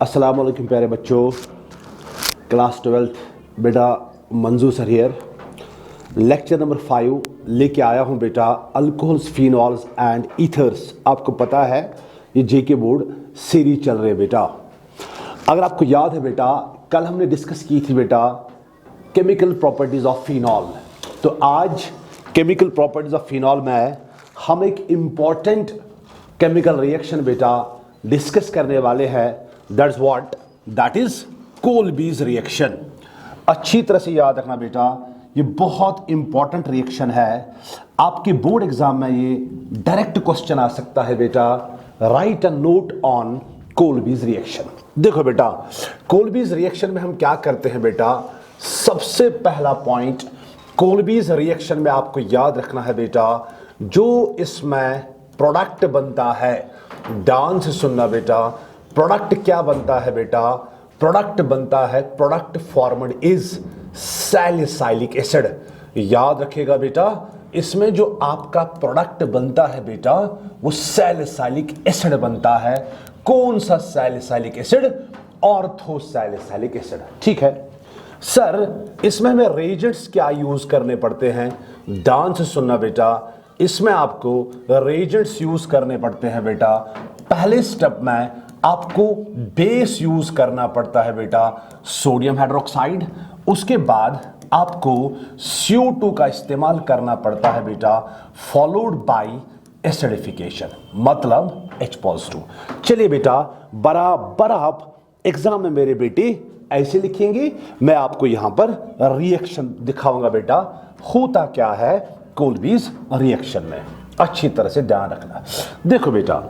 अस्सलाम वालेकुम प्यारे बच्चों, क्लास 12 बेटा मंजूर सर हियर। लेक्चर नंबर 5 लेके आया हूँ बेटा, अल्कोहल्स, फिनॉल्स एंड ईथर्स। आपको पता है ये जेके बोर्ड सीरीज चल रही है बेटा। अगर आपको याद है बेटा, कल हमने डिस्कस की थी बेटा केमिकल प्रॉपर्टीज ऑफ फिनॉल। तो आज केमिकल प्रॉपर्टीज ऑफ फिनॉल में हम एक इम्पॉर्टेंट केमिकल रिएक्शन बेटा डिस्कस करने वाले हैं। That's what, that is Kolbe's reaction. अच्छी तरह से याद रखना बेटा, ये बहुत इंपॉर्टेंट रिएक्शन है। आपके बोर्ड एग्जाम में ये डायरेक्ट क्वेश्चन आ सकता है बेटा, write a note on Kolbe's reaction. देखो बेटा, कोल्बीज रिएक्शन में हम क्या करते हैं बेटा, सबसे पहला पॉइंट कोल्बीज रिएक्शन में आपको याद रखना है बेटा, जो इसमें प्रोडक्ट बनता है, ध्यान से सुनना बेटा, प्रोडक्ट क्या बनता है बेटा, प्रोडक्ट बनता है, product formed is salicylic acid. याद रखिएगा बेटा, इसमें जो आपका प्रोडक्ट बनता है बेटा वो सैलिसाइलिक एसिड बनता है। कौन सा सैलिसाइलिक एसिड? ऑर्थोसैलिसाइलिक एसिड। ठीक है सर, इसमें हमें रेजेंट्स क्या यूज करने पड़ते हैं? ध्यान से सुनना बेटा, इसमें आपको रेजेंट्स यूज करने पड़ते हैं बेटा। पहले स्टेप में आपको बेस यूज करना पड़ता है बेटा, सोडियम हाइड्रोक्साइड। उसके बाद आपको CO2 का इस्तेमाल करना पड़ता है बेटा, फॉलोड बाय एसिडिफिकेशन, मतलब H+2। चलिए बेटा, बराबर आप एग्जाम में मेरे बेटे ऐसे लिखेंगे, मैं आपको यहां पर रिएक्शन दिखाऊंगा बेटा, होता क्या है कोल्बीज रिएक्शन में। अच्छी तरह से ध्यान रखना। देखो बेटा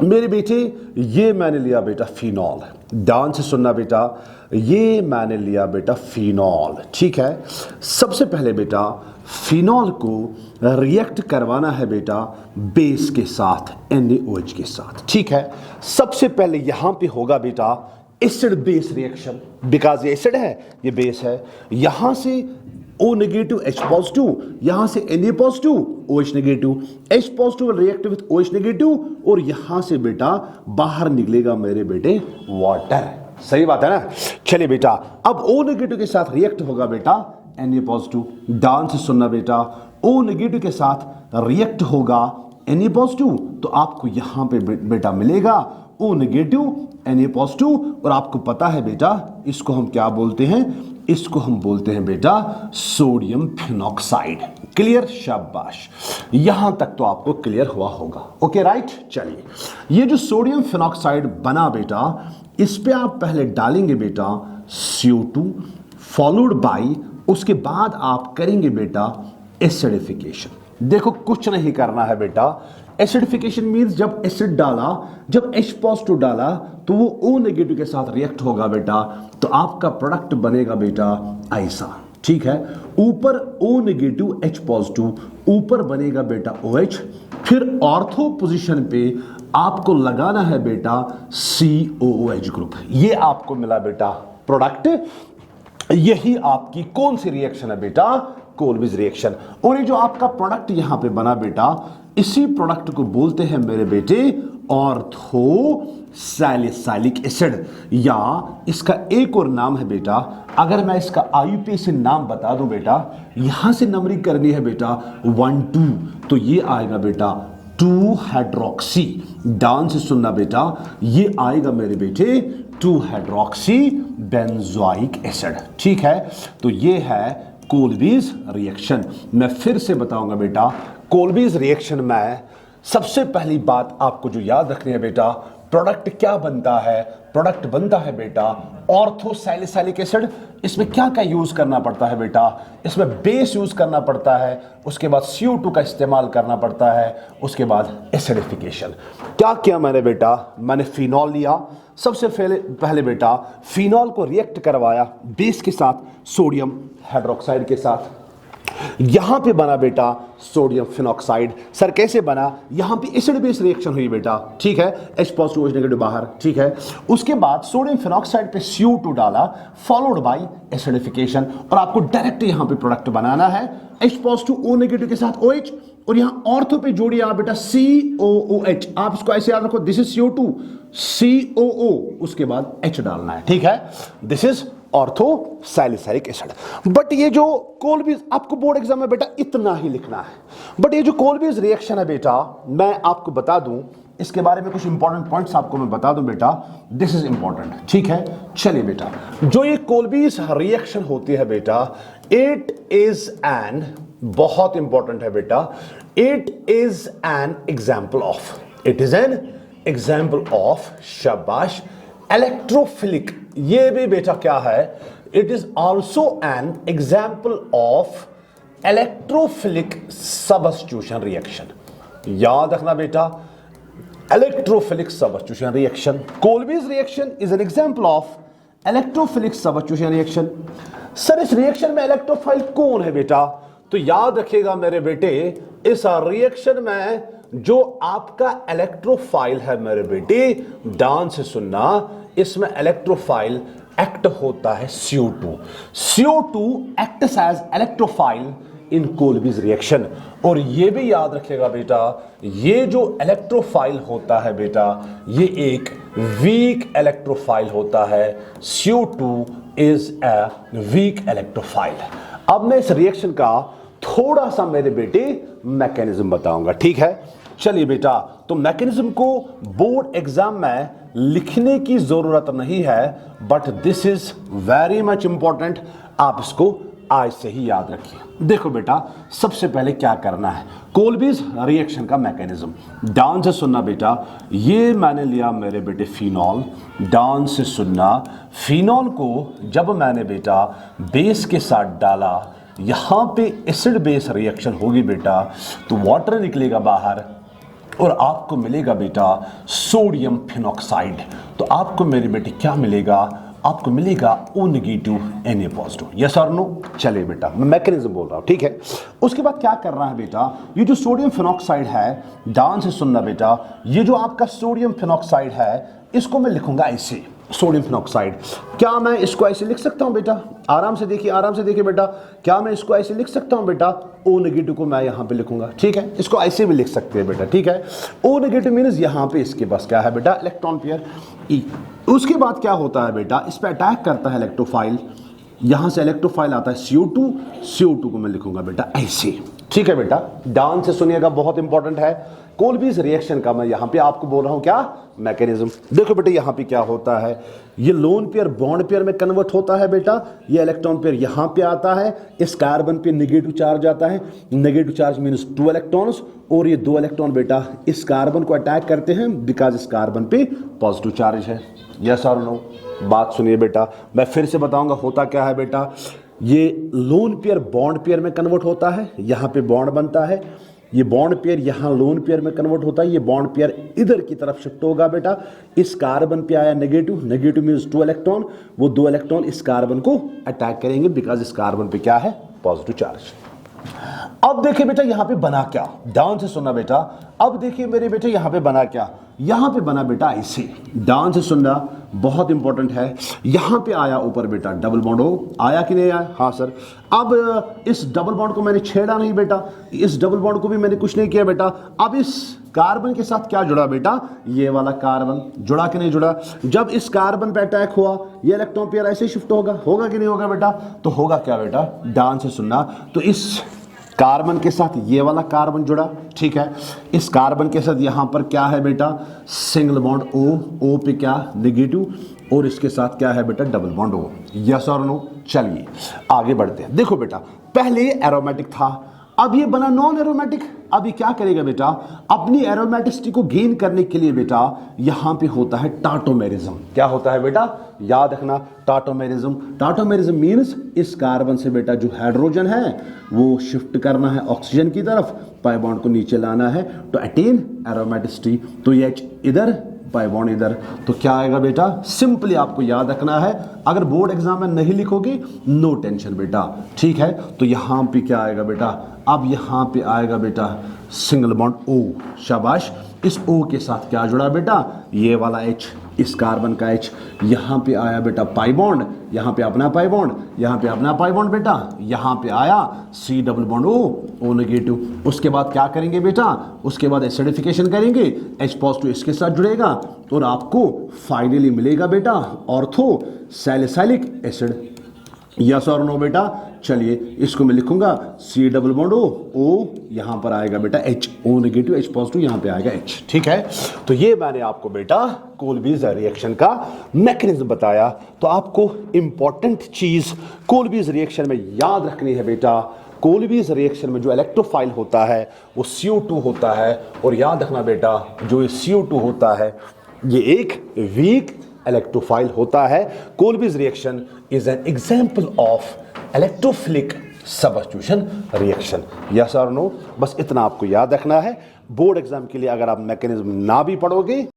मेरे बेटे, ये मैंने लिया बेटा फिनॉल। ध्यान से सुनना बेटा, ये मैंने लिया बेटा फिनॉल। ठीक है, सबसे पहले बेटा फिनॉल को रिएक्ट करवाना है बेटा बेस के साथ, NaOH के साथ। ठीक है, सबसे पहले यहां पे होगा बेटा एसिड बेस रिएक्शन, बिकॉज ये एसिड है, ये बेस है। यहां से O नेगेटिव H+2, यहां से Na+2 OH negative, H+ will react with OH negative, और यहां से बेटा बाहर निकलेगा मेरे बेटे वाटर। सही बात है ना? चलिए बेटा, अब O नेगेटिव के साथ रिएक्ट होगा बेटा Na+2। ध्यान से सुनना बेटा, O नेगेटिव के साथ रिएक्ट होगा Na+2, तो आपको यहां पे बेटा मिलेगा O नेगेटिव Na+2, और आपको पता है बेटा इसको हम क्या बोलते हैं, इसको हम बोलते हैं बेटा सोडियम फिनॉक्साइड। क्लियर? शाबाश, यहां तक तो आपको क्लियर हुआ होगा। Okay right. चलिए, ये जो सोडियम फिनॉक्साइड बना बेटा, इस पे आप पहले डालेंगे बेटा CO2, फॉलोड बाय, उसके बाद आप करेंगे बेटा एसिडिफिकेशन। देखो कुछ नहीं करना है बेटा, एसिडिफिकेशन मींस जब एसिड डाला, जब H+2 डाला तो वो O नेगेटिव के साथ रिएक्ट होगा बेटा, तो आपका प्रोडक्ट बनेगा बेटा ऐसा। ठीक है, ऊपर O नेगेटिव H+2, ऊपर बनेगा बेटा OH, फिर ऑर्थो पोजीशन पे आपको लगाना है बेटा COOH ग्रुप। ये आपको मिला बेटा प्रोडक्ट। यही आपकी कौन सी रिएक्शन है बेटा? कोल्बीज रिएक्शन। और ये जो आपका प्रोडक्ट यहां पे बना बेटा, इसी प्रोडक्ट को बोलते हैं मेरे बेटे ऑर्थोसैलिसाइलिक एसिड, या इसका एक और नाम है बेटा, अगर मैं इसका IUPAC नाम बता दूं बेटा, यहां से नंबरिंग करनी है बेटा 1 2, तो ये आएगा बेटा 2 हाइड्रोक्सी। ध्यान से सुनना बेटा, ये आएगा मेरे बेटे 2 हाइड्रोक्सी बेंजोइक एसिड। ठीक है, तो ये है कोल्बीज रिएक्शन। मैं फिर से बताऊंगा बेटा, कोल्बीज रिएक्शन में सबसे पहली बात आपको जो याद रखनी है बेटा, प्रोडक्ट क्या बनता है? प्रोडक्ट बनता है बेटा ऑर्थोसैलिसाइलिक एसिड। इसमें क्या क्या यूज करना पड़ता है बेटा? इसमें बेस यूज करना पड़ता है, उसके बाद CO2 का इस्तेमाल करना पड़ता है, उसके बाद एसिडिफिकेशन। क्या किया मैंने बेटा? मैंने फिनॉल लिया, सबसे पहले बेटा फिनॉल को रिएक्ट करवाया बेस के साथ, सोडियम हाइड्रोक्साइड के साथ। यहां पे बना बेटा सोडियम फिनॉक्साइड। सर कैसे बना? यहां पे एसिड बेस रिएक्शन हुई बेटा, ठीक है, H पॉजिटिव H नेगेटिव बाहर, ठीक है। उसके बाद सोडियम फिनॉक्साइड पे CO2 डाला, फॉलोड बाय एसिडिफिकेशन, और आपको डायरेक्ट यहां पे प्रोडक्ट बनाना है H पॉजिटिव O नेगेटिव के साथ OH, और यहां ऑर्थो पे जोड़िए आप बेटा COOH। आप इसको ऐसे याद रखो, दिस इज CO2 COO, उसके बाद H डालना है, ठीक है। This is ortho salicylic acid. But ये जो कोलबीज, आपको बोर्ड एग्जाम में बेटा इतना ही लिखना है, बट ये जो कोलबीज रिएक्शन है बेटा, मैं आपको बता दूं, इसके बारे में कुछ इंपॉर्टेंट पॉइंट्स आपको मैं बता दूं बेटा, दिस इज इंपॉर्टेंट, ठीक है। चलिए बेटा, जो ये कोलबीज रिएक्शन होती है बेटा, इट इज एन, बहुत इंपॉर्टेंट है बेटा, it is an example of, it is an example of, शाबाश, इलेक्ट्रोफिलिक। ये भी बेटा क्या है? It is also an example of electrophilic substitution reaction. याद रखना बेटा, electrophilic substitution reaction, Kolbe's reaction is an example of electrophilic substitution reaction. Sir इस रिएक्शन में इलेक्ट्रोफाइल कौन है बेटा? तो याद रखिएगा मेरे बेटे, इस रिएक्शन में जो आपका इलेक्ट्रोफाइल है मेरे बेटे, ध्यान से सुनना, इसमें इलेक्ट्रोफाइल एक्ट होता है CO2। CO2 acts as electrophile in Kolbe's reaction. और ये भी याद रखिएगा बेटा, ये जो इलेक्ट्रोफाइल होता है बेटा, ये एक वीक इलेक्ट्रोफाइल होता है। CO2 is a week electrophile. अब मैं इस रिएक्शन का थोड़ा सा मेरे बेटे मैकेनिज्म बताऊंगा, ठीक है। चलिए बेटा, तो मैकेनिज्म को बोर्ड एग्जाम में लिखने की जरूरत नहीं है, but this is very much important, आप इसको आज से ही याद रखिए। देखो बेटा, सबसे पहले क्या करना है, कोलबीज रिएक्शन का मैकेनिज्म, ध्यान से सुनना बेटा। ये मैंने लिया मेरे बेटे फिनॉल, ध्यान से सुनना। फिनॉल को जब मैंने बेटा बेस के साथ डाला, यहां पे एसिड बेस रिएक्शन होगी बेटा, तो वाटर निकलेगा बाहर और आपको मिलेगा बेटा सोडियम फिनॉक्साइड। तो आपको मेरे बेटे क्या मिलेगा? आपको मिलेगा O negative Na positive. Yes और नो? चलिए बेटा, मैं मैकेनिज्म बोल रहा हूं, ठीक है। उसके बाद क्या करना है बेटा, ये जो सोडियम फिनॉक्साइड है, ध्यान से सुनना बेटा, ये जो आपका सोडियम फिनॉक्साइड है, इसको मैं लिखूंगा ऐसे, सोडियम फिनॉक्साइड। क्या मैं इसको ऐसे लिख सकता हूं बेटा? आराम से देखिए, आराम से देखिए बेटा, क्या मैं इसको ऐसे लिख सकता हूं बेटा? O नेगेटिव को मैं यहां पे लिखूंगा, ठीक है। इसको ऐसे भी लिख सकते हैं बेटा, ठीक है। O नेगेटिव मीन्स यहां पे इसके पास क्या है बेटा? Electron pair E। उसके बाद क्या होता है बेटा, इस पे अटैक करता है इलेक्ट्रोफाइल, यहां से इलेक्ट्रोफाइल आता है CO2, CO2 को मैं लिखूंगा बेटा ऐसे, ठीक है बेटा। ध्यान से सुनिएगा, बहुत इंपॉर्टेंट है। कोलबीज रिएक्शन का मैं यहां पे आपको बोल रहा हूं क्या? मैकेनिज्म। देखो बेटा, यहां पे क्या होता है, ये लोन पेयर बॉन्ड पेयर में कन्वर्ट होता है बेटा, ये इलेक्ट्रॉन पेयर यहां पे आता है, इस कार्बन पे नेगेटिव चार्ज आता है, नेगेटिव चार्ज मींस 2 इलेक्ट्रॉन्स, और ये 2 इलेक्ट्रॉन बेटा इस कार्बन को अटैक करते हैं बिकॉज इस कार्बन पे पॉजिटिव चार्ज है। यस और नो? बात सुनिए बेटा, मैं फिर से बताऊंगा होता क्या है बेटा। ये लोन पेयर बॉन्ड पेयर में कन्वर्ट होता है, यहां पे बॉन्ड बनता है, ये बॉन्ड पेयर यहां लोन पेयर में कन्वर्ट होता है, ये बॉन्ड पेयर इधर की तरफ शिफ्ट होगा बेटा, इस कार्बन पे आया नेगेटिव, नेगेटिव मींस 2 इलेक्ट्रॉन, वो 2 इलेक्ट्रॉन इस कार्बन को अटैक करेंगे बिकॉज इस कार्बन पे क्या है? Positive charge. अब देखिए बेटा, यहां पे बना क्या, ध्यान से सुनना बेटा। अब देखिए मेरे बेटे, यहां पे बना क्या, यहां पे बना बेटा ऐसे, ध्यान से सुनना, बहुत इंपॉर्टेंट है। यहां पे आया ऊपर बेटा डबल बॉन्ड, हो आया कि नहीं आया? हाँ सर। अब इस डबल बॉन्ड को मैंने छेड़ा नहीं बेटा, इस डबल बॉन्ड को भी मैंने कुछ नहीं किया बेटा। अब इस कार्बन के साथ क्या जुड़ा बेटा? ये वाला कार्बन जुड़ा कि नहीं जुड़ा? जब इस कार्बन पे अटैक हुआ, ये इलेक्ट्रॉन पेयर ऐसे शिफ्ट होगा कि नहीं होगा बेटा? तो होगा क्या बेटा, ध्यान से सुनना। तो इस कार्बन के साथ ये वाला कार्बन जुड़ा, ठीक है। इस कार्बन के साथ यहां पर क्या है बेटा? सिंगल बॉन्ड O पे क्या? नेगेटिव, और इसके साथ क्या है बेटा? Double bond O। यस और नो? चलिए आगे बढ़ते हैं। देखो बेटा, पहले ये एरोमेटिक था, अब ये बना नॉन एरोमेटिक। अब ये क्या करेगा बेटा? अपनी एरोमेटिसिटी को गेन करने के लिए बेटा यहां पे होता है टाटोमेरिज्म। क्या होता है बेटा? याद रखना, टाटोमेरिज्म। टाटोमेरिज्म मीन्स इस कार्बन से बेटा जो हाइड्रोजन है वो शिफ्ट करना है ऑक्सीजन की तरफ, पाई बॉन्ड को नीचे लाना है टू अटेन एरोमेटिसिटी। तो ये H इधर, पाई बॉन्ड इधर, तो क्या आएगा बेटा, सिंपली आपको याद रखना है, अगर बोर्ड एग्जाम में नहीं लिखोगे नो टेंशन बेटा, ठीक है। तो यहाँ पे क्या आएगा बेटा, अब यहाँ पे आएगा बेटा सिंगल बॉन्ड O, शाबाश। इस O के साथ क्या जुड़ा बेटा, ये वाला H, इस कार्बन का H, यहाँ पे आया बेटा पाई बॉन्ड, यहाँ पे अपना पाई बॉन्ड, यहाँ पे अपना पाई बॉन्ड बेटा, यहाँ पे आया C double bond O negative. उसके बाद क्या करेंगे बेटा, उसके बाद एसिडिफिकेशन करेंगे, H पॉजिटिव इसके साथ जुड़ेगा और आपको फाइनली मिलेगा बेटा ऑर्थो सैलिसाइलिक एसिड। यस और नो बेटा, चलिए इसको मैं लिखूंगा C डबल बॉन्ड O, यहाँ पर आएगा बेटा H, O negative H positive, यहाँ पे आएगा H, ठीक है। तो ये मैंने आपको बेटा कोल्बीज रिएक्शन का मैकेनिज्म बताया। तो आपको इंपॉर्टेंट चीज कोल्बीज रिएक्शन में याद रखनी है बेटा, कोल्बीज रिएक्शन में जो इलेक्ट्रोफाइल होता है वो CO2 होता है, और याद रखना बेटा जो ये CO2 होता है ये एक वीक इलेक्ट्रोफाइल होता है। Kolbe's reaction is an example of electrophilic substitution reaction. Yes और नो, बस इतना आपको याद रखना है। बोर्ड एग्जाम के लिए अगर आप मैकेनिज्म ना भी पढ़ोगे,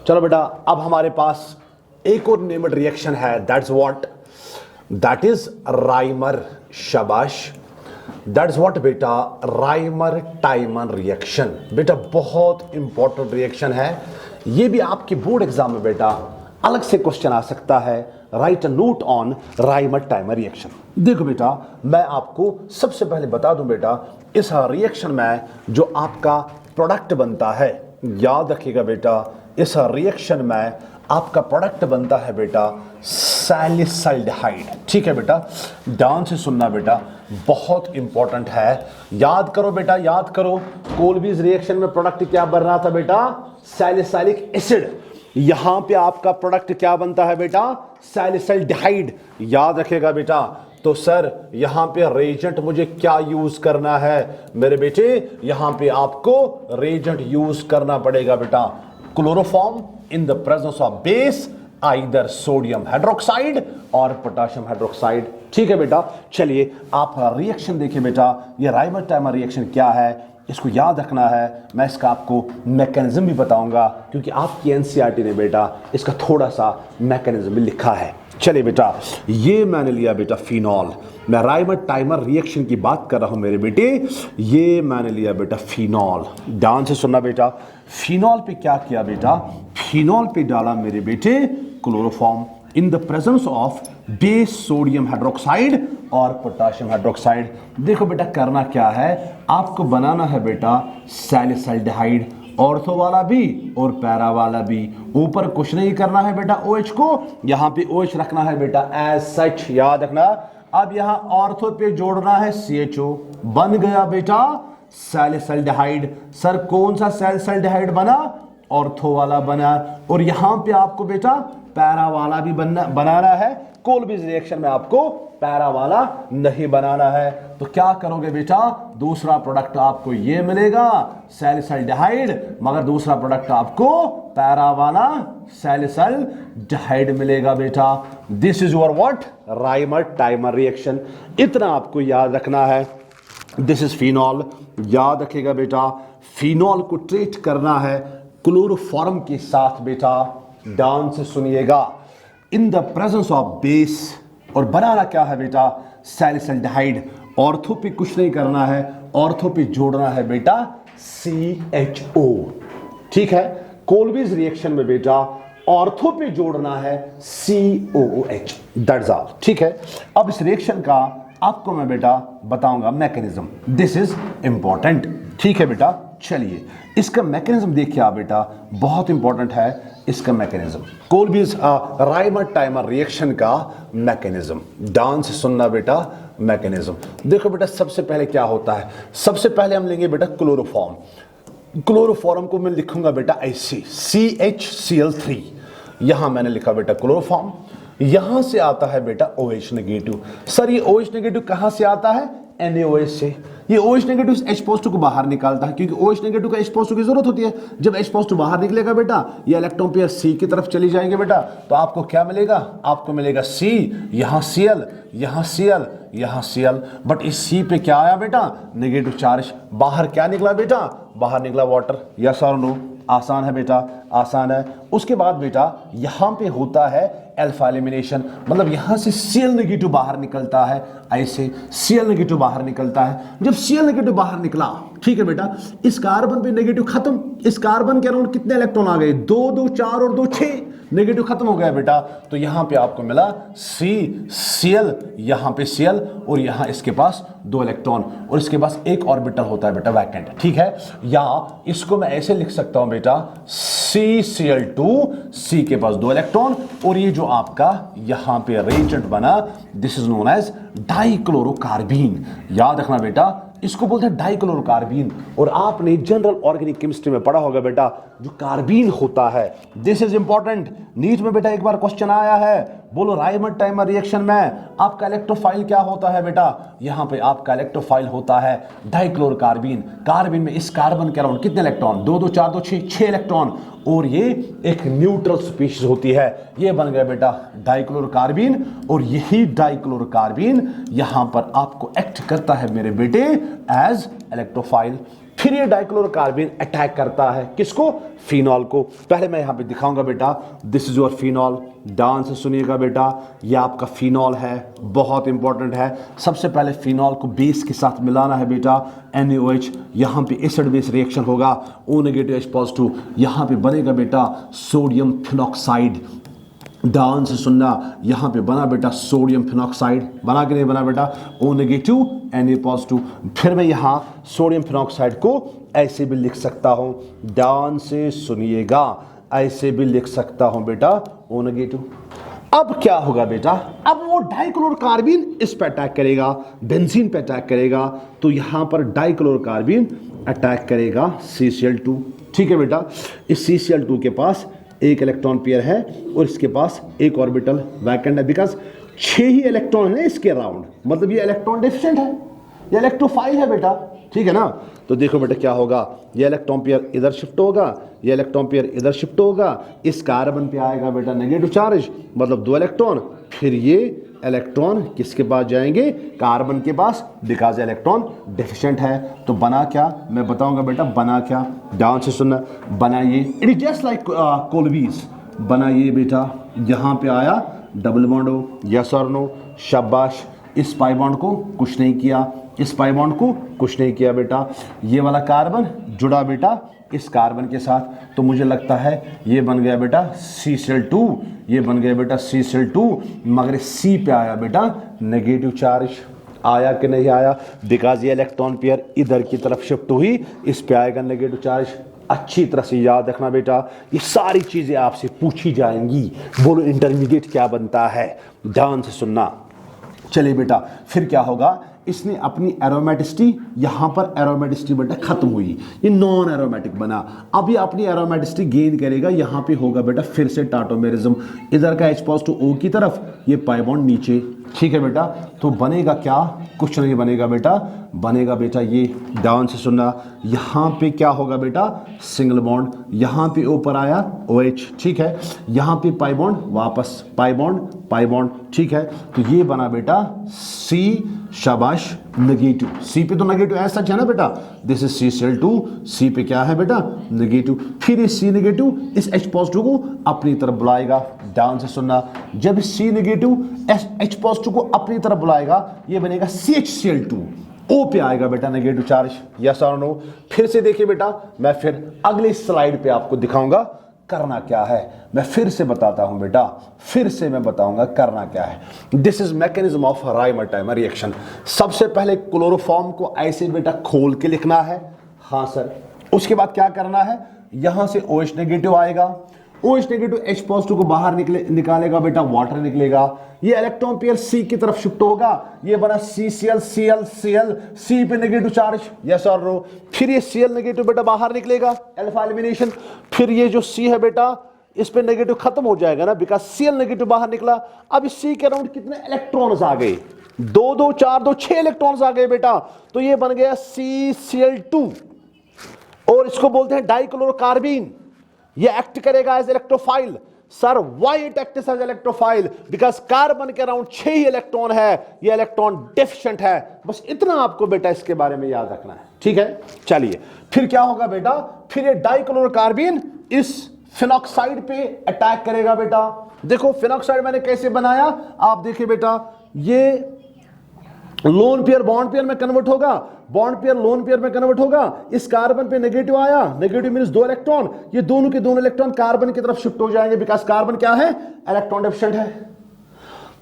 चलो बेटा अब हमारे पास एक और नेम्ड रिएक्शन है, that's what, that is Rymer, शाबाश। दैट्स व्हाट बेटा, राइमर टाइमर रिएक्शन। बेटा बहुत इंपॉर्टेंट रिएक्शन है, ये भी आपके बोर्ड एग्जाम में बेटा अलग से क्वेश्चन आ सकता है। Right a note on Rymer timer reaction. देखो बेटा मैं आपको सबसे पहले बता दूं बेटा, इस रिएक्शन में जो आपका प्रोडक्ट बनता है, याद रखिएगा बेटा इस रिएक्शन में आपका प्रोडक्ट बनता है बेटा सैलिसाइल्डिहाइड, ठीक है बेटा। ध्यान से सुनना बेटा, बहुत इंपॉर्टेंट है, याद करो बेटा, याद करो। कोल्बीज रिएक्शन में प्रोडक्ट क्या बन रहा था बेटा, सैलिसाइलिक एसिड। यहां पे आपका प्रोडक्ट क्या बनता है बेटा, सैलिसाइल्डिहाइड, याद रखिएगा बेटा। तो सर यहां पे रेजेंट मुझे क्या यूज करना है मेरे बेटे, यहां पे आपको रेजेंट यूज करना पड़ेगा बेटा, chloroform in the presence of base, either sodium hydroxide और पोटेशियम हाइड्रोक्साइड, ठीक है बेटा। चलिए आप रिएक्शन देखिए बेटा, ये राइमर टाइमर रिएक्शन क्या है, इसको याद रखना है। मैं इसका आपको मैकेनिज्म भी बताऊंगा, क्योंकि आपकी एनसीईआरटी ने बेटा इसका थोड़ा सा मैकेनिज्म भी लिखा है। चलिए बेटा, ये मैंने लिया बेटा फिनॉल, मैं राइमर टाइमर रिएक्शन की बात कर रहा हूं मेरे बेटे, ये मैंने लिया बेटा फिनॉल। ध्यान से सुनना बेटा, फिनॉल पे क्या किया बेटा, फिनॉल पे डाला मेरे बेटे chloroform in the presence of base sodium hydroxide और पोटेशियम हाइड्रोक्साइड। देखो बेटा करना क्या है, आपको बनाना है बेटा सैलिसाइल्डिहाइड, ऑर्थो वाला भी और पैरा वाला भी। ऊपर कुछ नहीं करना है बेटा OH को, यहां पे OH रखना है बेटा एज सच, याद रखना। अब यहां ऑर्थो पे जोड़ना है CHO, बन गया बेटा सैलिसाइल्डिहाइड। सर कौन सा सैलिसाइल्डिहाइड बना, ऑर्थो वाला बना, और यहां पे आपको बेटा पैरा वाला भी बनाना है। कोल्बीज रिएक्शन में आपको पैरा वाला नहीं बनाना है, तो क्या करोगे बेटा, दूसरा प्रोडक्ट आपको ये मिलेगा सैलिसाइल्डिहाइड, मगर दूसरा प्रोडक्ट आपको पैरा वाला सैलिसाइल्डिहाइड मिलेगा बेटा। This is your what, Rymer timer reaction. इतना आपको याद रखना है। दिस इज फिनॉल, याद रखिएगा बेटा, फिनॉल को ट्रीट करना है क्लोरोफॉर्म के साथ बेटा। ध्यान से सुनिएगा, in the presence of base, और बनाना क्या है बेटा सैलिसाइल्डिहाइड। ऑर्थो पे कुछ नहीं करना है, ऑर्थो पे जोड़ना है बेटा CHO, ठीक है। कोल्बीज रिएक्शन में बेटा ऑर्थो पे जोड़ना है COOH, दैट्स ऑल, ठीक है। अब इस रिएक्शन का आपको मैं बेटा बताऊंगा मैकेनिज्म, दिस इज इंपॉर्टेंट, ठीक है बेटा। चलिए इसका मैकेनिज्म देखिए आप बेटा, बहुत इंपॉर्टेंट है इसका मैकेनिज्म, कोल्बीज राइमर टाइमर रिएक्शन का मैकेनिज्म। ध्यान से सुनना बेटा मैकेनिज्म। देखो बेटा सबसे पहले क्या होता है, सबसे पहले हम लेंगे बेटा क्लोरोफॉर्म। क्लोरोफॉर्म को मैं लिखूंगा बेटा ऐसे CHCl3, यहां मैंने लिखा बेटा क्लोरोफॉर्म। यहां से आता है बेटा OH नेगेटिव। सर ये OH नेगेटिव कहां से आता है, NaOH से। ये OH नेगेटिव H पॉजिटिव को बाहर निकालता है, क्योंकि OH नेगेटिव का H पॉजिटिव की जरूरत होती है। जब H पॉजिटिव बाहर निकलेगा बेटा, ये इलेक्ट्रॉन पेयर C की तरफ चली जाएंगे बेटा, तो आपको क्या मिलेगा, आपको मिलेगा C, यहाँ Cl, यहाँ Cl, यहाँ Cl, बट इस C पे क्या आया बेटा, नेगेटिव चार्ज। बाहर क्या निकला बेटा, बाहर निकला वाटर। यस और नो, आसान है बेटा, आसान है। उसके बाद बेटा यहां पे होता है अल्फा एलिमिनेशन, मतलब यहां से Cl नेगेटिव बाहर निकलता है, ऐसे Cl नेगेटिव बाहर निकलता है। जब Cl नेगेटिव बाहर निकला, ठीक है बेटा, इस कार्बन पे नेगेटिव खत्म। इस कार्बन के अराउंड कितने इलेक्ट्रॉन आ गए, 2 2 4 और 2 6, नेगेटिव खत्म हो गया बेटा। तो यहां पे आपको मिला Cl, यहां पे Cl, और यहां इसके पास 2 इलेक्ट्रॉन, और इसके पास एक ऑर्बिटल होता है बेटा वैकेंट, ठीक है। या इसको मैं ऐसे लिख सकता हूं बेटा, CCl2, C के पास 2 इलेक्ट्रॉन, और ये जो आपका यहां पे रिएजेंट बना, this is known as dichlorocarbene. याद रखना बेटा, इसको बोलते हैं डाइक्लोरोकार्बीन। और आपने जनरल ऑर्गेनिक केमिस्ट्री में पढ़ा होगा बेटा, जो कार्बीन होता है, दिस इज इंपॉर्टेंट। नीट में बेटा एक बार क्वेश्चन आया है, बोलो राइमर-टाइमर रिएक्शन में आपका इलेक्ट्रोफाइल क्या होता है बेटा, यहां पे आपका इलेक्ट्रोफाइल होता है डाइक्लोरोकार्बीन। कार्बन में इस कार्बन के अराउंड कितने इलेक्ट्रॉन, 2 2 4 2 6 इलेक्ट्रॉन, और ये एक न्यूट्रल स्पीशीज होती है। ये बन गया बेटा डाइक्लोरोकार्बीन, और यही डाइक्लोरोकार्बीन यहां पर आपको एक्ट करता है मेरे बेटे एज इलेक्ट्रोफाइल। फिर ये डाइक्लोरोकार्बीन अटैक करता है किसको, फिनॉल को। पहले मैं यहां पे दिखाऊंगा बेटा, दिस इज योर फिनॉल। ध्यान से सुनिएगा बेटा, ये आपका फिनॉल है, बहुत इंपॉर्टेंट है। सबसे पहले फिनॉल को बेस के साथ मिलाना है बेटा, NaOH। यहां पे एसिड बेस रिएक्शन होगा, O नेगेटिव H पॉजिटिव, यहां पे बनेगा बेटा सोडियम फिनॉक्साइड। ध्यान से सुनना, यहां पे बना बेटा सोडियम फिनॉक्साइड, बना कि नहीं बना बेटा, O नेगेटिव Na पॉजिटिव। फिर मैं यहां सोडियम फिनॉक्साइड को ऐसे भी लिख सकता हूं, ध्यान से सुनिएगा, ऐसे भी लिख सकता हूं बेटा O नेगेटिव। अब क्या होगा बेटा, अब वो डाइक्लोरोकार्बीन इस पे अटैक करेगा, बेंजीन पे अटैक करेगा, तो यहां पर डाइक्लोरोकार्बीन अटैक करेगा CCl2, ठीक है बेटा। इस CCl2 के पास एक इलेक्ट्रॉन पेयर है, और इसके पास एक ऑर्बिटल वैकेंट है, बिकॉज 6 ही इलेक्ट्रॉन है इसके अराउंड, मतलब ये इलेक्ट्रॉन डेफिशिएंट है, ये इलेक्ट्रोफाइल है बेटा, ठीक है ना। तो देखो बेटा क्या होगा, ये इलेक्ट्रॉन पेयर इधर शिफ्ट होगा, ये इलेक्ट्रॉन पेयर इधर शिफ्ट होगा, इस कार्बन पे आएगा बेटा नेगेटिव चार्ज, मतलब 2 इलेक्ट्रॉन, फिर ये इलेक्ट्रॉन किसके पास जाएंगे, कार्बन के पास, बिकॉज इलेक्ट्रॉन डेफिशिएंट है। तो बना क्या, मैं बताऊंगा बेटा बना क्या, ध्यान से सुनना। बना ये, इट इज जस्ट लाइक कोलबीज, बना ये बेटा, यहां पे आया डबल बॉन्ड हो, यस और नो, शाबाश। इस पाई बॉन्ड को कुछ नहीं किया, इस पाई बॉन्ड को कुछ नहीं किया बेटा। ये वाला कार्बन जुड़ा बेटा इस कार्बन के साथ, तो मुझे लगता है ये बन गया बेटा CCl2, ये बन गया बेटा CCl2, मगर C पे आया बेटा नेगेटिव चार्ज। आया कि नहीं आया, बिकॉज ये इलेक्ट्रॉन पेयर इधर की तरफ शिफ्ट हुई, इस पे आएगा नेगेटिव चार्ज। अच्छी तरह से याद रखना बेटा, ये सारी चीजें आपसे पूछी जाएंगी। बोलो इंटरमीडिएट क्या बनता है, ध्यान से सुनना। चलिए बेटा, फिर क्या होगा, इसने अपनी एरोमेटिसिटी, यहां पर एरोमेटिसिटी बेटा खत्म हुई, ये नॉन एरोमेटिक बना। अब ये अपनी एरोमेटिसिटी गेन करेगा, यहां पे होगा बेटा फिर से टाटोमेरिज्म, इधर का H पॉजिटिव O की तरफ, ये पाई बॉन्ड नीचे, ठीक है बेटा। तो बनेगा क्या, कुछ नहीं बनेगा बेटा, बनेगा बेटा ये, ध्यान से सुनना, यहां पे क्या होगा बेटा सिंगल बॉन्ड, यहां पे ऊपर आया OH, ठीक है, यहां पे पाई बॉन्ड, वापस पाई बॉन्ड, ठीक है। तो ये बना बेटा C, शाबाश, नेगेटिव। C पे तो नेगेटिव ऐसा है ना बेटा, दिस इज CCl2, C पे क्या है बेटा नेगेटिव। फिर इस C नेगेटिव इस H पॉजिटिव को अपनी तरफ बुलाएगा, ध्यान से सुनना। जब C नेगेटिव H पॉजिटिव को अपनी तरफ बुलाएगा, ये बनेगा CHCl2, O पे आएगा बेटा नेगेटिव चार्ज, यस और नो। फिर से देखिए बेटा, मैं फिर अगली स्लाइड पे आपको दिखाऊंगा करना क्या है। मैं फिर से बताता हूं बेटा, फिर से मैं बताऊंगा करना क्या है। This is mechanism of Rymer-timer reaction. सबसे पहले क्लोरोफॉर्म को ऐसे बेटा खोल के लिखना है, हाँ सर। उसके बाद क्या करना है, यहां से OH नेगेटिव आएगा, OH नेगेटिव H पॉजिटिव को बाहर निकालेगा बेटा, वाटर निकलेगा, ये इलेक्ट्रॉन पेयर C की तरफ शिफ्ट होगा, ये बना CCl, Cl, C पे नेगेटिव चार्ज, यस और नो। फिर ये Cl नेगेटिव बेटा बाहर निकलेगा, अल्फा एलिमिनेशन। फिर ये जो C है बेटा, इस पे नेगेटिव खत्म हो जाएगा ना, बिकॉज Cl नेगेटिव बाहर निकला। अब इस C के अराउंड कितने इलेक्ट्रॉन्स आ गए, दो दो चार दो 6 इलेक्ट्रॉन्स आ गए बेटा, तो ये बन गया CCl2 और इसको बोलते हैं डाइक्लोरोकार्बीन। ये एक्ट करेगा as electrophile. Sir why it acts as electrophile? Because carbon के अराउंड 6 ही इलेक्ट्रॉन है, ये इलेक्ट्रॉन डेफिशिएंट है। बस इतना आपको बेटा इसके बारे में याद रखना है, ठीक है। चलिए फिर क्या होगा बेटा, फिर ये डाइक्लोरोकार्बीन इस फिनॉक्साइड पे अटैक करेगा बेटा। देखो फिनॉक्साइड मैंने कैसे बनाया, आप देखिए बेटा, ये लोन पेयर बॉन्ड पेयर में कन्वर्ट होगा, बॉन्ड पेयर लोन पेयर में कन्वर्ट होगा। इस कार्बन पे नेगेटिव आया, नेगेटिव मींस 2 इलेक्ट्रॉन, ये दोनों के दोनों इलेक्ट्रॉन कार्बन की तरफ शिफ्ट हो जाएंगे, बिकॉज कार्बन क्या है, इलेक्ट्रॉन डेफिशिएंट है।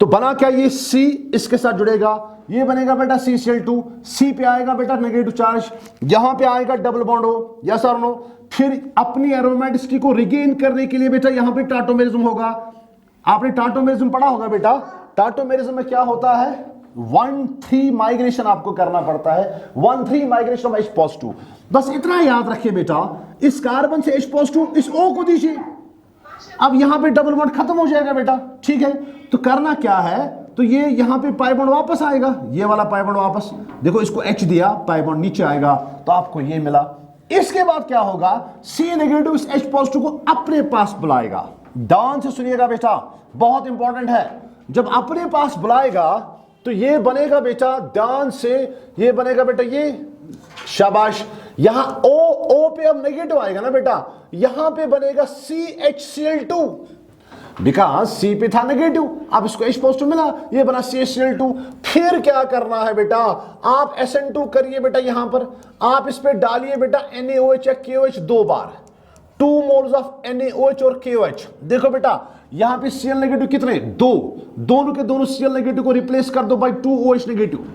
तो बना क्या, ये C इसके साथ जुड़ेगा, ये बनेगा बेटा CCl2, C पे आएगा बेटा नेगेटिव चार्ज, यहां पे आएगा डबल बॉन्ड हो, यस और नो। फिर अपनी एरोमेटिसिटी को रिगेन करने के लिए बेटा यहां पे टाटोमेरिज्म होगा। आपने टाटोमेरिज्म पढ़ा होगा बेटा, टाटोमेरिज्म में क्या होता है, 1,3 माइग्रेशन आपको करना पड़ता है, 1,3 माइग्रेशन ऑफ H+2। बस इतना याद रखिए बेटा, इस कार्बन से H+2 इस O को दीजिए, अब यहां पे डबल बॉन्ड खत्म हो जाएगा बेटा, ठीक है। तो करना क्या है, तो ये यहां पे पाई बॉन्ड वापस आएगा, ये वाला पाई बॉन्ड वापस, देखो इसको H दिया, पाई बॉन्ड नीचे आएगा, तो आपको ये मिला। इसके बाद क्या होगा, C नेगेटिव इस H+2 को अपने पास बुलाएगा। ध्यान से सुनिएगा बेटा, बहुत इंपॉर्टेंट है। जब अपने पास बुलाएगा तो ये बनेगा बेटा, ध्यान से, ये बनेगा बेटा, ये शाबाश, यहां O पे अब नेगेटिव आएगा ना बेटा, यहां पे बनेगा CHCl2, बिकॉज C पे था नेगेटिव, अब इसको H+ मिला, ये बना CHCl2। फिर क्या करना है बेटा, आप SN2 करिए बेटा, यहां पर आप इस पे डालिए बेटा NaOH या KOH 2 bar, 2 moles of NaOH और KOH। देखो बेटा यहां पे Cl नेगेटिव कितने, 2, दोनों के दोनों Cl नेगेटिव को रिप्लेस कर दो बाय 2 OH नेगेटिव,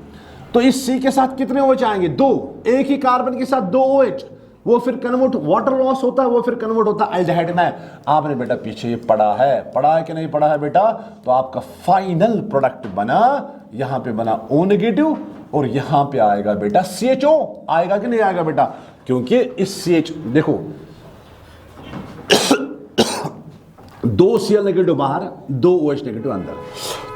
तो इस C के साथ कितने OH आएंगे, 2, एक ही कार्बन के साथ 2 OH, वो फिर कन्वर्ट, वाटर लॉस होता है, वो फिर कन्वर्ट होता है एल्डिहाइड में। आपने बेटा पीछे ये पढ़ा है कि नहीं पढ़ा है बेटा, तो आपका फाइनल प्रोडक्ट बना, यहां पे बना O नेगेटिव और यहां पे आएगा बेटा CHO, आएगा कि नहीं आएगा बेटा, क्योंकि इस CH देखो 2 Cl नेगेटिव बाहर, 2 OH नेगेटिव अंदर,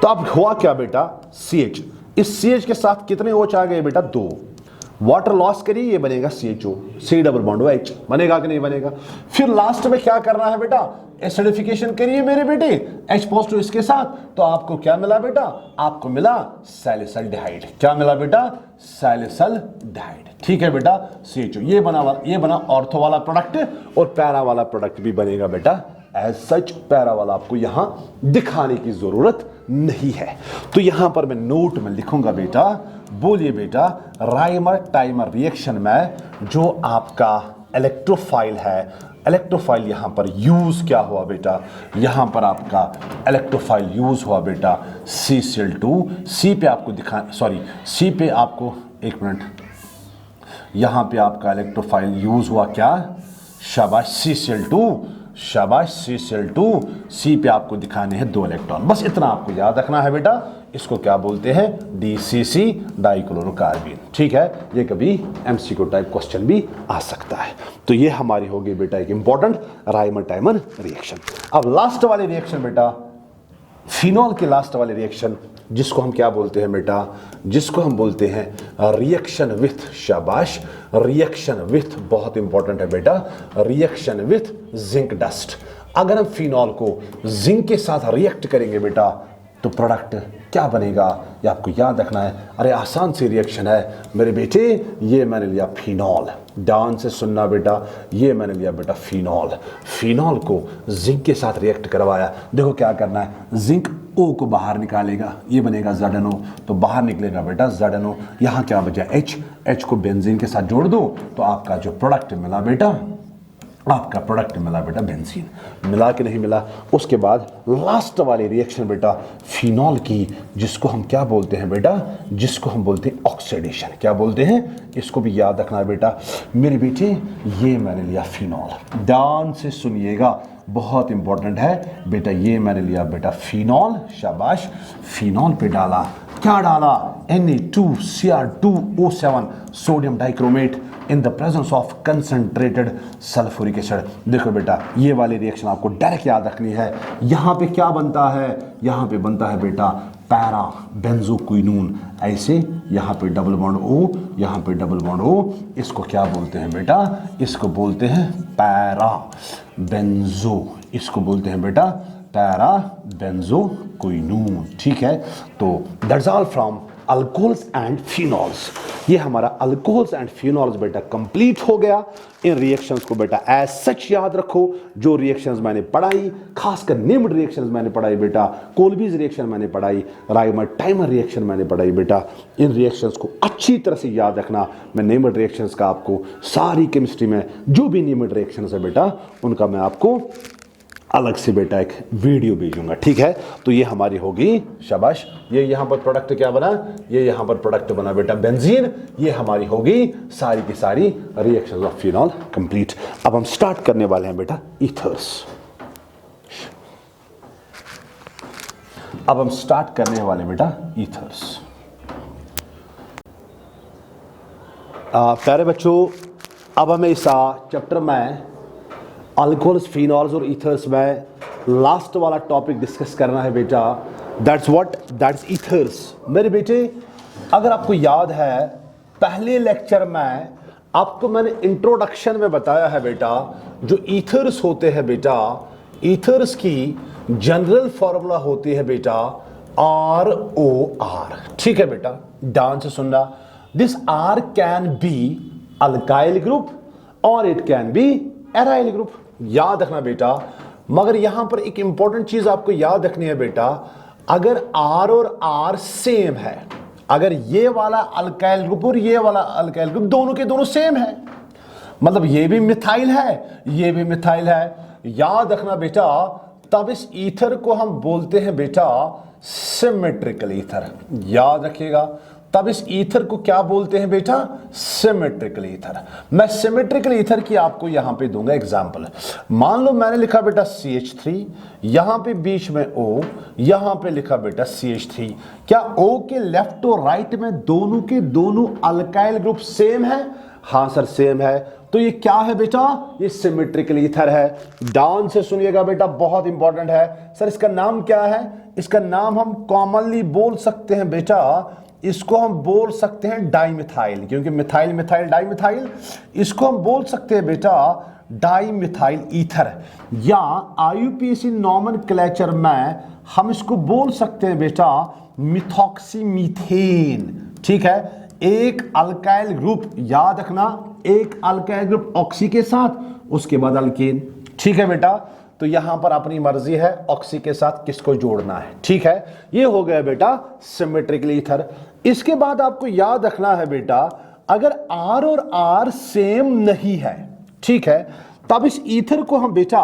तो अब हुआ क्या बेटा, CH, इस CH के साथ कितने OH आ गए बेटा, 2, वाटर लॉस करिए, ये बनेगा CHO, C double bond H, बनेगा कि नहीं बनेगा। फिर लास्ट में क्या करना है बेटा, एसिडिफिकेशन करिए मेरे बेटे H+ इसके साथ, तो आपको क्या मिला बेटा, आपको मिला सैलिसल्डिहाइड। क्या मिला बेटा, सैलिसल्डिहाइड, ठीक है बेटा, CHO। ये बना ऑर्थो वाला प्रोडक्ट, और पैरा वाला प्रोडक्ट भी बनेगा बेटा एज सच। पैरा वाला आपको यहां दिखाने की जरूरत नहीं है, तो यहां पर मैं नोट में लिखूंगा बेटा, बोलिए बेटा, राइमर टाइमर रिएक्शन में जो आपका इलेक्ट्रोफाइल है, इलेक्ट्रोफाइल यहां पर यूज क्या हुआ बेटा, यहां पर आपका इलेक्ट्रोफाइल यूज हुआ बेटा CCl2। C पे आपको C पे आपको, एक मिनट, यहां पे आपका इलेक्ट्रोफाइल यूज हुआ क्या, शाबाश CCl2, शाबाश CCl2। C पे आपको दिखाने हैं 2 इलेक्ट्रॉन, बस इतना आपको याद रखना है बेटा। इसको क्या बोलते हैं, DCC, डाइक्लोरोकार्बीन, ठीक है। ये कभी MCQ टाइप क्वेश्चन भी आ सकता है। तो ये हमारी होगी बेटा एक इंपॉर्टेंट राइमर टाइमर रिएक्शन। अब लास्ट वाली रिएक्शन बेटा, फिनॉल के लास्ट वाले रिएक्शन, जिसको हम क्या बोलते हैं बेटा, जिसको हम बोलते हैं रिएक्शन विथ, शाबाश, रिएक्शन विथ, बहुत इंपॉर्टेंट है बेटा, रिएक्शन विथ जिंक डस्ट। अगर हम फिनॉल को जिंक के साथ रिएक्ट करेंगे बेटा, तो प्रोडक्ट क्या बनेगा, ये आपको याद रखना है। अरे आसान सी रिएक्शन है मेरे बेटे, ये मैंने लिया फिनॉल, ध्यान से सुनना बेटा, ये मैंने लिया बेटा फिनॉल, फिनॉल को जिंक के साथ रिएक्ट करवाया। देखो क्या करना है, जिंक O को बाहर निकालेगा, ये बनेगा ZnO, तो बाहर निकलेगा बेटा ZnO, यहाँ क्या बचा H को बेंजीन के साथ जोड़ दो, तो आपका जो प्रोडक्ट मिला बेटा, आपका प्रोडक्ट मिला बेटा बेंजीन, मिला कि नहीं मिला। उसके बाद लास्ट वाली रिएक्शन बेटा फिनॉल की, जिसको हम क्या बोलते हैं बेटा, जिसको हम बोलते हैं ऑक्सीडेशन। क्या बोलते हैं, इसको भी याद रखना है बेटा मेरे बेटे। ये मैंने लिया फिनॉल, ध्यान से सुनिएगा, बहुत इंपॉर्टेंट है बेटा। ये मैंने लिया बेटा फिनॉल, शाबाश, फिनॉल पे डाला, क्या डाला, Na2Cr2O7, sodium dichromate, in the presence of concentrated sulphuric acid. देखो बेटा ये वाली रिएक्शन आपको डायरेक्ट याद रखनी है। यहाँ पे क्या बनता है, यहाँ पे बनता है बेटा पैरा बेंजोक्विनोन, ऐसे यहाँ पे डबल बॉन्ड O, यहाँ पे डबल बॉन्ड O, इसको क्या बोलते हैं बेटा, इसको बोलते हैं पैरा बेंजो, इसको बोलते हैं बेटा पैरा बेंजोक्विनोन। ठीक है, तो that's all from alcohols and phenols. ये हमारा अल्कोहल्स एंड फिनॉल्स बेटा कंप्लीट हो गया। इन रिएक्शंस को बेटा एज सच याद रखो। जो रिएक्शंस मैंने पढ़ाई, खासकर नेम्ड रिएक्शंस मैंने पढ़ाई बेटा, कोल्बीज रिएक्शन मैंने पढ़ाई, राइमर-टाइमर रिएक्शन मैंने पढ़ाई बेटा, इन रिएक्शंस को अच्छी तरह से याद रखना। मैं नेम्ड रिएक्शंस का आपको सारी केमिस्ट्री में जो भी नेम्ड रिएक्शंस है बेटा उनका मैं आपको अलग से बेटा एक वीडियो भेजूंगा। ठीक है, तो ये हमारी होगी, शाबाश, ये यहाँ पर प्रोडक्ट क्या बना, ये यहाँ पर प्रोडक्ट बना बेटा बेंजीन। ये हमारी होगी सारी की सारी रिएक्शंस ऑफ फिनॉल कंप्लीट। अब हम स्टार्ट करने वाले हैं बेटा ईथर्स। अब हम स्टार्ट करने वाले बेटा ईथर्स। प्यारे बच्चों, अब हमें इस चैप्टर में अल्कोहल्स, फिनॉल्स और ईथर्स में लास्ट वाला टॉपिक डिस्कस करना है बेटा। That's what, that's ethers. मेरे बेटे, अगर आपको याद है पहले लेक्चर में आपको मैंने इंट्रोडक्शन में बताया है बेटा, जो ईथर्स होते हैं बेटा, ईथर्स की जनरल फॉर्मूला होती है बेटा ROR। ठीक है बेटा, ध्यान से सुनना। This R can be alkyl group और it can be aryl group. याद रखना बेटा, मगर यहां पर एक इंपॉर्टेंट चीज आपको याद रखनी है बेटा, अगर R और R सेम है, अगर ये वाला अल्काइल ग्रुप और ये वाला अल्काइल ग्रुप दोनों के दोनों सेम है, मतलब ये भी मिथाइल है, ये भी मिथाइल है, याद रखना बेटा, तब इस ईथर को हम बोलते हैं बेटा सिमेट्रिकल ईथर। याद रखिएगा, तब इस ईथर को क्या बोलते हैं बेटा, सिमेट्रिकल ईथर। मैं सिमेट्रिकल ईथर की आपको यहां पे दूंगा एग्जांपल। मान लो मैंने लिखा बेटा CH3, यहां पे बीच में O, यहां पे लिखा बेटा CH3। क्या O के लेफ्ट और राइट में दोनों के दोनों अल्काइल ग्रुप सेम है? हाँ सर सेम है। तो ये क्या है बेटा, ये सिमेट्रिकल ईथर है। ध्यान से सुनिएगा बेटा, बहुत इंपॉर्टेंट है। सर इसका नाम क्या है? इसका नाम हम कॉमनली बोल सकते हैं बेटा, इसको हम बोल सकते हैं डाइमिथाइल, क्योंकि मिथाइल मिथाइल डाइमिथाइल, इसको हम बोल सकते हैं बेटा डाइमिथाइल ईथर, या IUPAC नॉमेनक्लेचर में हम इसको बोल सकते हैं बेटा मिथॉक्सीमीथेन। ठीक है, एक अल्काइल ग्रुप, याद रखना, एक अल्काइल ग्रुप ऑक्सी के साथ, उसके बाद अल्केन। ठीक है बेटा, तो यहां पर अपनी मर्जी है ऑक्सी के साथ किसको जोड़ना है। ठीक है, ये हो गया बेटा सिमेट्रिकल ईथर। इसके बाद आपको याद रखना है बेटा, अगर R और R सेम नहीं है, ठीक है, तब इस ईथर को हम बेटा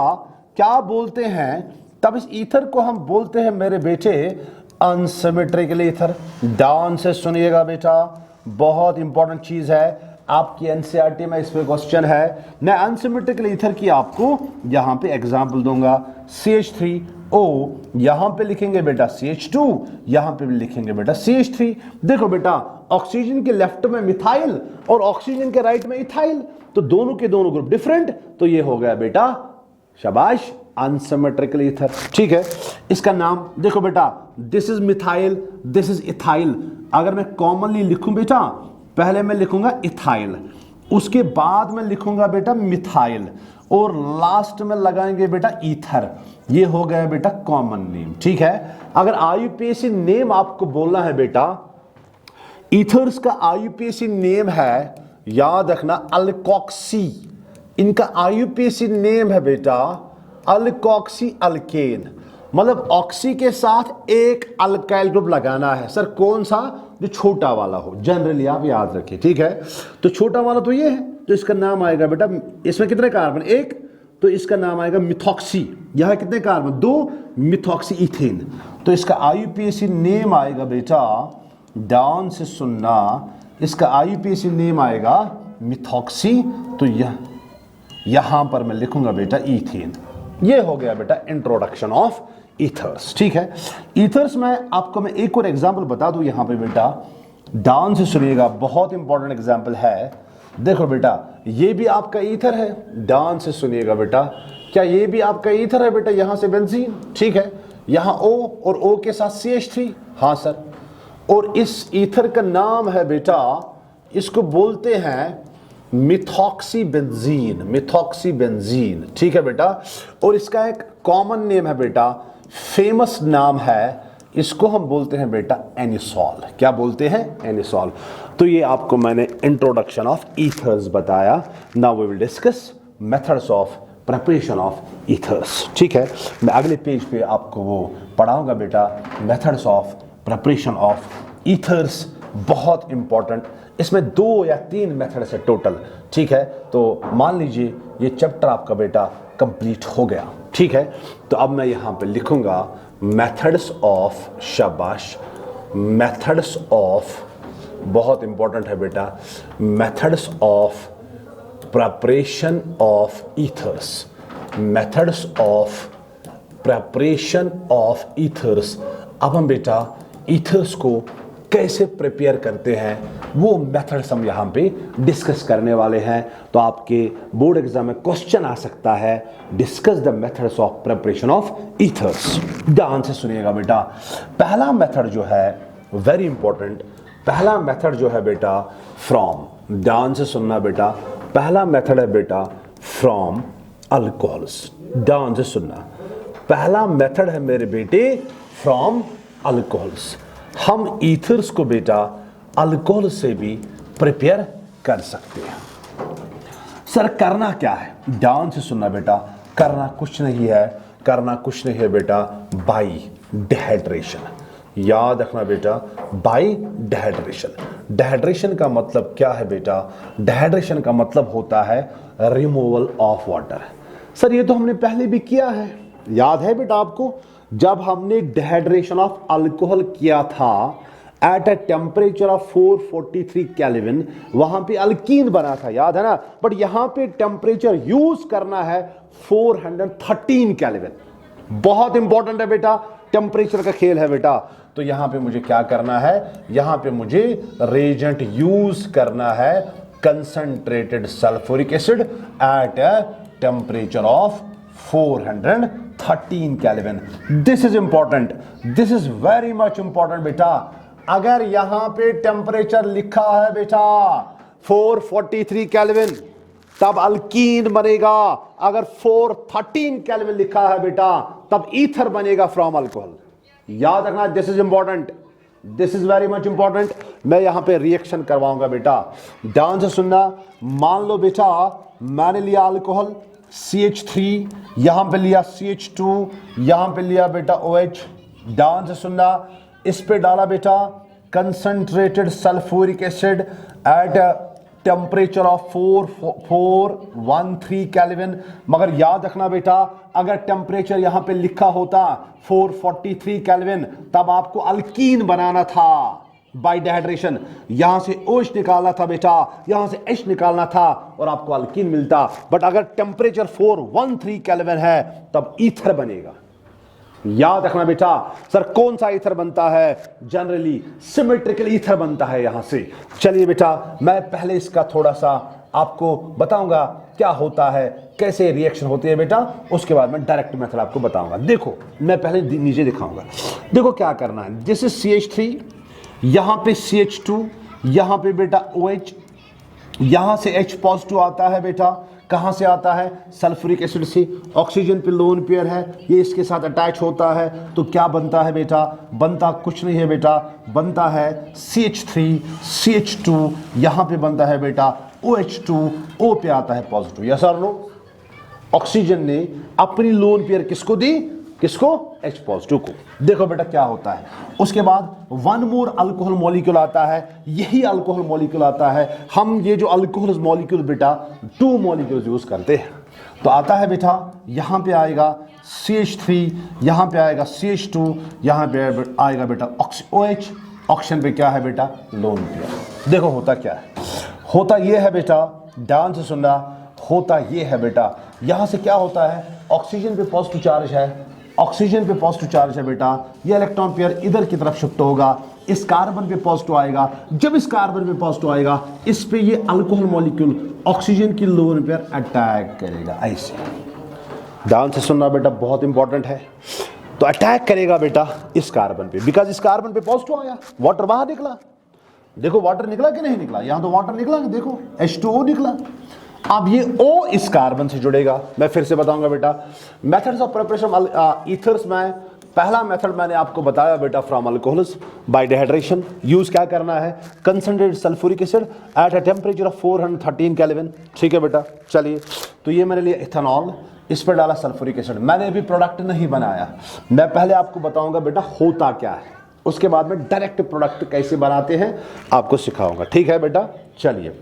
क्या बोलते हैं, तब इस ईथर को हम बोलते हैं मेरे बेटे अनसिमेट्रिकल ईथर। ध्यान से सुनिएगा बेटा, बहुत इंपॉर्टेंट चीज है, आपकी एनसीईआरटी में इस पे क्वेश्चन है। मैं अनसिमेट्रिकल ईथर की आपको यहां पे एग्जांपल दूंगा। CH3O, यहां पे लिखेंगे बेटा CH2, यहां पे भी लिखेंगे बेटा CH3। देखो बेटा, ऑक्सीजन के लेफ्ट में मिथाइल और ऑक्सीजन के राइट में इथाइल, तो दोनों के दोनों ग्रुप डिफरेंट, तो ये हो गया बेटा शाबाश अनसिमेट्रिकल ईथर। ठीक है, इसका नाम देखो बेटा, this is methyl, this is ethyl. अगर मैं कॉमनली लिखूं बेटा, पहले मैं लिखूंगा इथाइल, उसके बाद मैं लिखूंगा बेटा मिथाइल, और लास्ट में लगाएंगे बेटा ईथर। ये हो गया बेटा कॉमन नेम। ठीक है, अगर IUPAC नेम आपको बोलना है बेटा, ईथर्स का IUPAC नेम है, याद रखना अल्कोक्सी। इनका IUPAC नेम है बेटा अल्कोक्सी अल्केन, मतलब ऑक्सी के साथ एक अल्काइल ग्रुप लगाना है। सर कौन सा? जो छोटा वाला हो, जनरली आप याद रखिए। ठीक है, तो छोटा वाला तो ये है, तो इसका नाम आएगा बेटा, इसमें कितने कार्बन? एक, तो इसका नाम आएगा मिथॉक्सी। यहां कितने कार्बन? 2, methoxy ethane. तो इसका IUPAC नेम आएगा बेटा, ध्यान से सुनना, इसका IUPAC नेम आएगा मिथॉक्सी। तो यहां पर मैं लिखूंगा बेटा इथेन। ये हो गया बेटा इंट्रोडक्शन ऑफ ईथर्स। ठीक है, ईथर्स में आपको मैं एक और एग्जांपल बता दूं यहां पे बेटा, ध्यान से सुनिएगा, बहुत इंपॉर्टेंट एग्जांपल है। देखो बेटा ये भी आपका ईथर है, ध्यान से सुनिएगा बेटा, क्या ये भी आपका ईथर है बेटा, यहां से बेंजीन, ठीक है, यहां O और O के साथ CH3, हाँ सर, और इस ईथर का नाम है बेटा, इसको बोलते हैं मिथॉक्सी बेंजीन, मिथॉक्सी बेंजीन, ठीक है बेटा, और इसका एक कॉमन नेम है बेटा, फेमस नाम है, इसको हम बोलते हैं बेटा एनिसॉल। क्या बोलते हैं? एनिसॉल। तो ये आपको मैंने इंट्रोडक्शन ऑफ ईथर्स बताया। Now we will discuss methods of preparation of ethers, ठीक है। मैं अगले पेज पे आपको वो पढ़ाऊंगा बेटा, methods of preparation of ethers, बहुत इंपॉर्टेंट। इसमें 2 या 3 मेथड्स है टोटल, ठीक है। तो मान लीजिए ये चैप्टर आपका बेटा कंप्लीट हो गया, ठीक है। तो अब मैं यहाँ पे लिखूंगा मेथड्स ऑफ, शाबाश, मेथड्स ऑफ, बहुत इंपॉर्टेंट है बेटा, methods of preparation of ethers, methods of preparation of ethers. अब हम बेटा ईथर्स को कैसे प्रिपेयर करते हैं वो मेथड्स हम यहाँ पे डिस्कस करने वाले हैं। तो आपके बोर्ड एग्जाम में क्वेश्चन आ सकता है, discuss the methods of preparation of ethers. ध्यान से सुनिएगा बेटा, पहला मेथड जो है वेरी इंपॉर्टेंट, पहला मेथड जो है बेटा फ्रॉम, ध्यान से सुनना बेटा, पहला मेथड है बेटा फ्रॉम अल्कोहल्स। ध्यान से सुनना, पहला मेथड है मेरे बेटे फ्रॉम अल्कोहल्स। हम ईथर्स को बेटा अल्कोहल से भी प्रिपेयर कर सकते हैं। सर करना क्या है? ध्यान से सुनना बेटा, करना कुछ नहीं है, करना कुछ नहीं है बेटा, बाई डिहाइड्रेशन। याद रखना बेटा, बाई डिहाइड्रेशन। डिहाइड्रेशन का मतलब क्या है बेटा? डिहाइड्रेशन का मतलब होता है रिमूवल ऑफ वाटर। सर ये तो हमने पहले भी किया है, याद है बेटा आपको, जब हमने डिहाइड्रेशन ऑफ अल्कोहल किया था at a temperature of 443 kelvin, वहां पे अल्कीन बना था, याद है ना। बट यहां पे टेम्परेचर यूज करना है 413 केल्विन। बहुत इंपॉर्टेंट है बेटा, टेम्परेचर का खेल है बेटा। तो यहां पे मुझे क्या करना है? यहां पे मुझे रेजेंट यूज करना है concentrated sulphuric acid at a temperature of 413 kelvin. This is important, this is very much important बेटा। अगर यहां पे टेम्परेचर लिखा है बेटा 443 केल्विन, तब अल्कीन बनेगा। अगर 413 केल्विन लिखा है बेटा, तब ईथर बनेगा फ्रॉम अल्कोहल। याद रखना, this is important, this is very much important. मैं यहां पे रिएक्शन करवाऊंगा बेटा, ध्यान से सुनना। मान लो बेटा मैंने लिया अल्कोहल CH3, यहां पे लिया CH2, यहां पे लिया बेटा OH। ध्यान से सुनना, इस पे डाला बेटा concentrated sulphuric acid at temperature of 413 kelvin. मगर याद रखना बेटा, अगर टेम्परेचर यहां पे लिखा होता 443 केल्विन, तब आपको अल्कीन बनाना था बाय डिहाइड्रेशन। यहां से OH निकालना था बेटा, यहां से H निकालना था और आपको अल्कीन मिलता। बट अगर टेम्परेचर 413 केल्विन है, तब ईथर बनेगा। याद रखना बेटा, सर कौन सा ईथर बनता है? जनरली सिमेट्रिकल ईथर बनता है यहां से। चलिए बेटा, मैं पहले इसका थोड़ा सा आपको बताऊंगा क्या होता है, कैसे रिएक्शन होती है बेटा, उसके बाद मैं डायरेक्ट मेथड आपको बताऊंगा। देखो मैं पहले नीचे दिखाऊंगा। देखो क्या करना है, दिस इज CH3, यहां पे CH2, यहां पे बेटा OH, यहां से H पॉजिटिव आता है बेटा। कहां से आता है? सल्फ्यूरिक एसिड से। ऑक्सीजन पे लोन पेयर है, ये इसके साथ अटैच होता है, तो क्या बनता है बेटा? बनता कुछ नहीं है बेटा, बनता है CH3, CH2, यहां पे बनता है बेटा OH2, O पे आता है पॉजिटिव। यस और नो? ऑक्सीजन ने अपनी लोन पेयर किसको दी? किसको? H पॉजिटिव को। देखो बेटा क्या होता है, उसके बाद 1 मोर अल्कोहल मॉलिक्यूल आता है, यही अल्कोहल मॉलिक्यूल आता है। हम ये जो अल्कोहल मॉलिक्यूल बेटा 2 मॉलिक्यूल्स यूज करते हैं। तो आता है बेटा, यहां पे आएगा CH3, यहां पे आएगा CH2, यहां पे आएगा बेटा OH। ऑक्सीजन पे क्या है बेटा? Lone pair. देखो होता क्या है, होता ये है बेटा, ध्यान से सुनना, होता ये है बेटा, यहां से क्या होता है, ऑक्सीजन पे पॉजिटिव चार्ज है, ऑक्सीजन पे पॉजिटिव चार्ज है बेटा, ये इलेक्ट्रॉन पेयर इधर की तरफ शिफ्ट होगा, इस कार्बन पे पॉजिटिव आएगा। जब इस कार्बन पे पॉजिटिव आएगा, इस पे ये अल्कोहल मॉलिक्यूल ऑक्सीजन की लोन पर अटैक करेगा। ऐसे ध्यान से सुनना बेटा, बहुत इंपॉर्टेंट है। तो अटैक करेगा बेटा इस कार्बन पे, बिकॉज इस कार्बन पे पॉजिटिव आया, वाटर बाहर निकला। देखो वाटर निकला कि नहीं निकला, यहां तो वाटर निकला, देखो H2O निकला। अब ये O इस कार्बन से जुड़ेगा। मैं फिर से बताऊंगा बेटा, मेथड्स ऑफ प्रिपरेशन ईथर्स में पहला मेथड मैंने आपको बताया बेटा, from alcohols bye dehydration. Use क्या करना है, concentrated sulphuric acid at a temperature of 413 kelvin. ठीक है बेटा, चलिए। तो ये मैंने लिया इथेनॉल, इस पर डाला सल्फ्यूरिक एसिड। मैंने अभी प्रोडक्ट नहीं बनाया, मैं पहले आपको बताऊंगा बेटा होता क्या है, उसके बाद में डायरेक्ट प्रोडक्ट कैसे बनाते हैं आपको सिखाऊंगा। ठीक है बेटा, चलिए।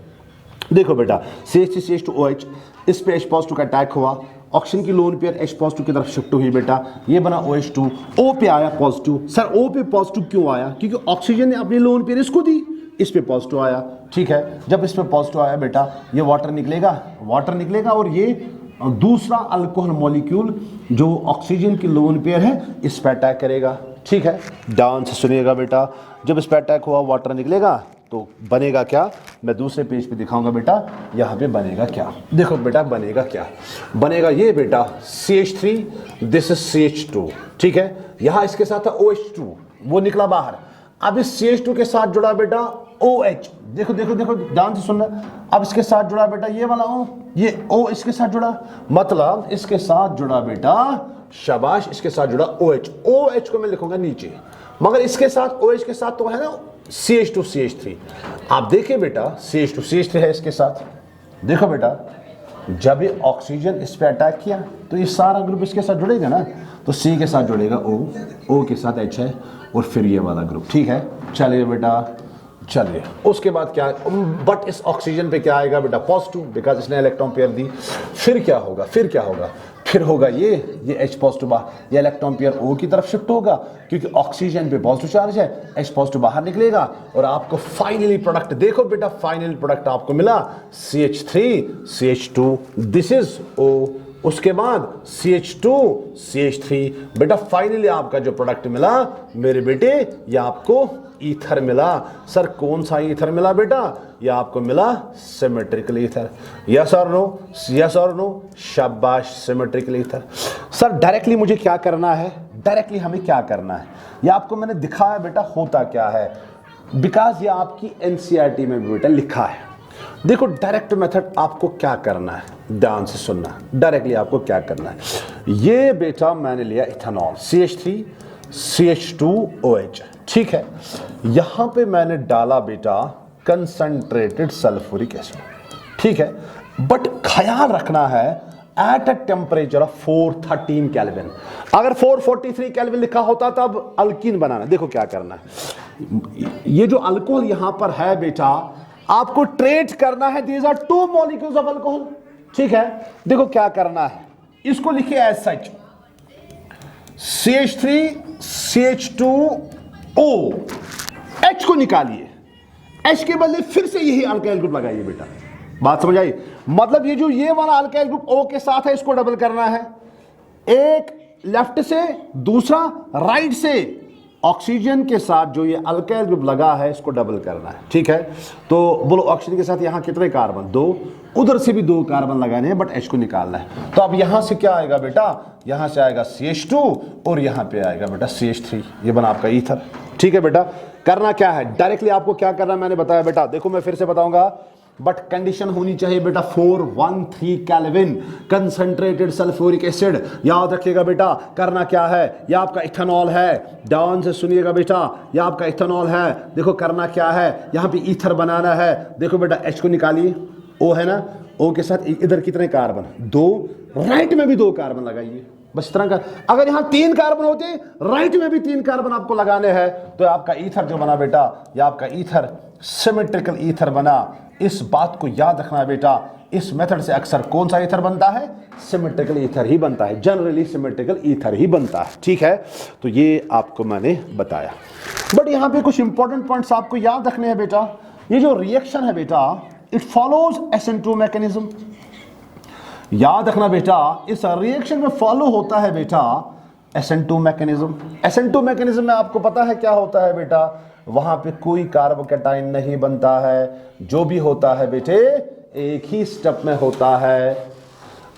देखो बेटा, CH3CH2OH, इस पे H पॉजिटिव का अटैक हुआ, ऑक्सीजन की लोन पेयर H पॉजिटिव की तरफ शिफ्ट हुई बेटा, ये बना OH2, O पे आया पॉजिटिव। सर O पे पॉजिटिव क्यों आया, क्योंकि ऑक्सीजन ने अपनी लोन पेयर इसको दी, इस पे पॉजिटिव आया। ठीक है, जब इस पे पॉजिटिव आया बेटा, ये वाटर निकलेगा और ये दूसरा अल्कोहल मॉलिक्यूल जो ऑक्सीजन की लोन पेयर है, इस पे अटैक करेगा। ठीक है, ध्यान से सुनिएगा बेटा, जब इस पे अटैक हुआ वाटर निकलेगा तो बनेगा क्या, मैं दूसरे पेज पे दिखाऊंगा बेटा, यहाँ पे बनेगा क्या। देखो बेटा बनेगा क्या, बनेगा ये बेटा CH3, दिस इज CH2। ठीक है, यहाँ इसके साथ था OH2, वो निकला बाहर। अब इस CH2 के साथ जुड़ा बेटा OH, देखो देखो देखो ध्यान से सुनना। अब इसके साथ जुड़ा बेटा ये वाला O, ये O इसके साथ जुड़ा, मतलब इसके साथ जुड़ा बेटा, शाबाश, इसके साथ जुड़ा OH। OH को मैं लिखूंगा नीचे, मगर इसके साथ OH के साथ तो है ना CH2 CH3। आप देखिए बेटा, CH2 CH3 है इसके साथ। देखो बेटा, जब ये ऑक्सीजन इस पे अटैक किया तो ये सारा ग्रुप इसके साथ जुड़ेगा ना, तो C के साथ जुड़ेगा O के साथ H है, और फिर ये वाला ग्रुप। ठीक है, चलिए बेटा, चलिए। उसके बाद क्या, बट इस ऑक्सीजन पे क्या आएगा बेटा, पॉजिटिव, बिकॉज इसने इलेक्ट्रॉन पेयर दी। फिर क्या होगा, फिर होगा ये H पॉजिटिव, ये इलेक्ट्रॉन पेयर O की तरफ शिफ्ट होगा, क्योंकि ऑक्सीजन पे पॉजिटिव चार्ज है, H पॉजिटिव बाहर निकलेगा, और आपको फाइनली प्रोडक्ट, देखो बेटा फाइनल प्रोडक्ट आपको मिला CH3 CH2, this is O। उसके बाद CH2 CH3, बेटा फाइनली आपका जो प्रोडक्ट मिला मेरे बेटे, ये आपको ईथर मिला। सर कौन सा ईथर मिला बेटा, ये आपको मिला सिमेट्रिकल ईथर। यस और नो, यस और नो, शाबाश, सिमेट्रिकल ईथर। सर डायरेक्टली मुझे क्या करना है, डायरेक्टली हमें क्या करना है, ये आपको मैंने दिखाया बेटा होता क्या है, बिकॉज ये आपकी NCERT में बेटा लिखा है। देखो डायरेक्ट मेथड आपको क्या करना है, ध्यान से सुनना, डायरेक्टली आपको क्या करना है। ये बेटा मैंने लिया इथेनॉल CH3 CH2OH। ठीक है, यहां पे मैंने डाला बेटा कंसंट्रेटेड सल्फ्यूरिक एसिड। ठीक है, बट ख्याल रखना है at a temperature of 413 kelvin. अगर 443 केल्विन लिखा होता तब अल्कीन बनाना। देखो क्या करना है, ये जो अल्कोहल यहां पर है बेटा, आपको ट्रेट करना है, these are 2 molecules of alcohol. ठीक है, देखो क्या करना है, इसको लिखिए as such CH3 CH2O, H को निकालिए, H के बदले फिर से यही अल्काइल ग्रुप लगाइए बेटा। बात समझ आई, मतलब ये जो ये वाला अल्काइल ग्रुप O के साथ है, इसको डबल करना है, एक लेफ्ट से दूसरा राइट से, ऑक्सीजन के साथ जो ये अल्काइल ग्रुप लगा है इसको डबल करना है। ठीक है, तो बोलो ऑक्सीजन के साथ यहां कितने कार्बन, 2, उधर से भी 2 कार्बन लगाने हैं, बट H को निकालना है। तो अब यहां से क्या आएगा बेटा, यहां से आएगा CH2 और यहां पे आएगा बेटा CH3, ये बना आपका ईथर। ठीक है बेटा, करना क्या है, डायरेक्टली आपको क्या करना मैंने बताया बेटा। देखो मैं फिर से बताऊंगा, बट कंडीशन होनी चाहिए बेटा 413 केल्विन कंसंट्रेटेड सल्फ्यूरिक एसिड। याद रखिएगा बेटा, करना क्या है, यह आपका इथेनॉल है, ध्यान से सुनिएगा बेटा, यह आपका इथेनॉल है। देखो करना क्या है, यहां पे ईथर बनाना है। देखो बेटा H को निकालिए, O है ना, O के साथ इधर कितने कार्बन, 2, राइट में भी 2 कार्बन लगाइए, बस इस तरह का। अगर यहां 3 कार्बन होते, राइट में भी 3 कार्बन आपको लगाने हैं, तो आपका ईथर जो बना बेटा, यह आपका ईथर सिमेट्रिकल ईथर बना। इस बात को याद रखना बेटा, इस मेथड से अक्सर कौन सा ईथर बनता है, सिमेट्रिकल ईथर ही बनता है, जनरली सिमेट्रिकल ईथर ही बनता है। ठीक है, तो ये आपको मैंने बताया, बट यहां पे कुछ इंपॉर्टेंट पॉइंट्स आपको याद रखने हैं बेटा। ये जो रिएक्शन है बेटा, इट फॉलोज SN2 मैकेनिज्म। याद रखना बेटा, इस रिएक्शन में फॉलो होता है बेटा SN2 मैकेनिज्म। SN2 मैकेनिज्म में आपको पता है क्या होता है बेटा, वहां पे कोई कार्बोकैटायन नहीं बनता है, जो भी होता है बेटे एक ही स्टेप में होता है।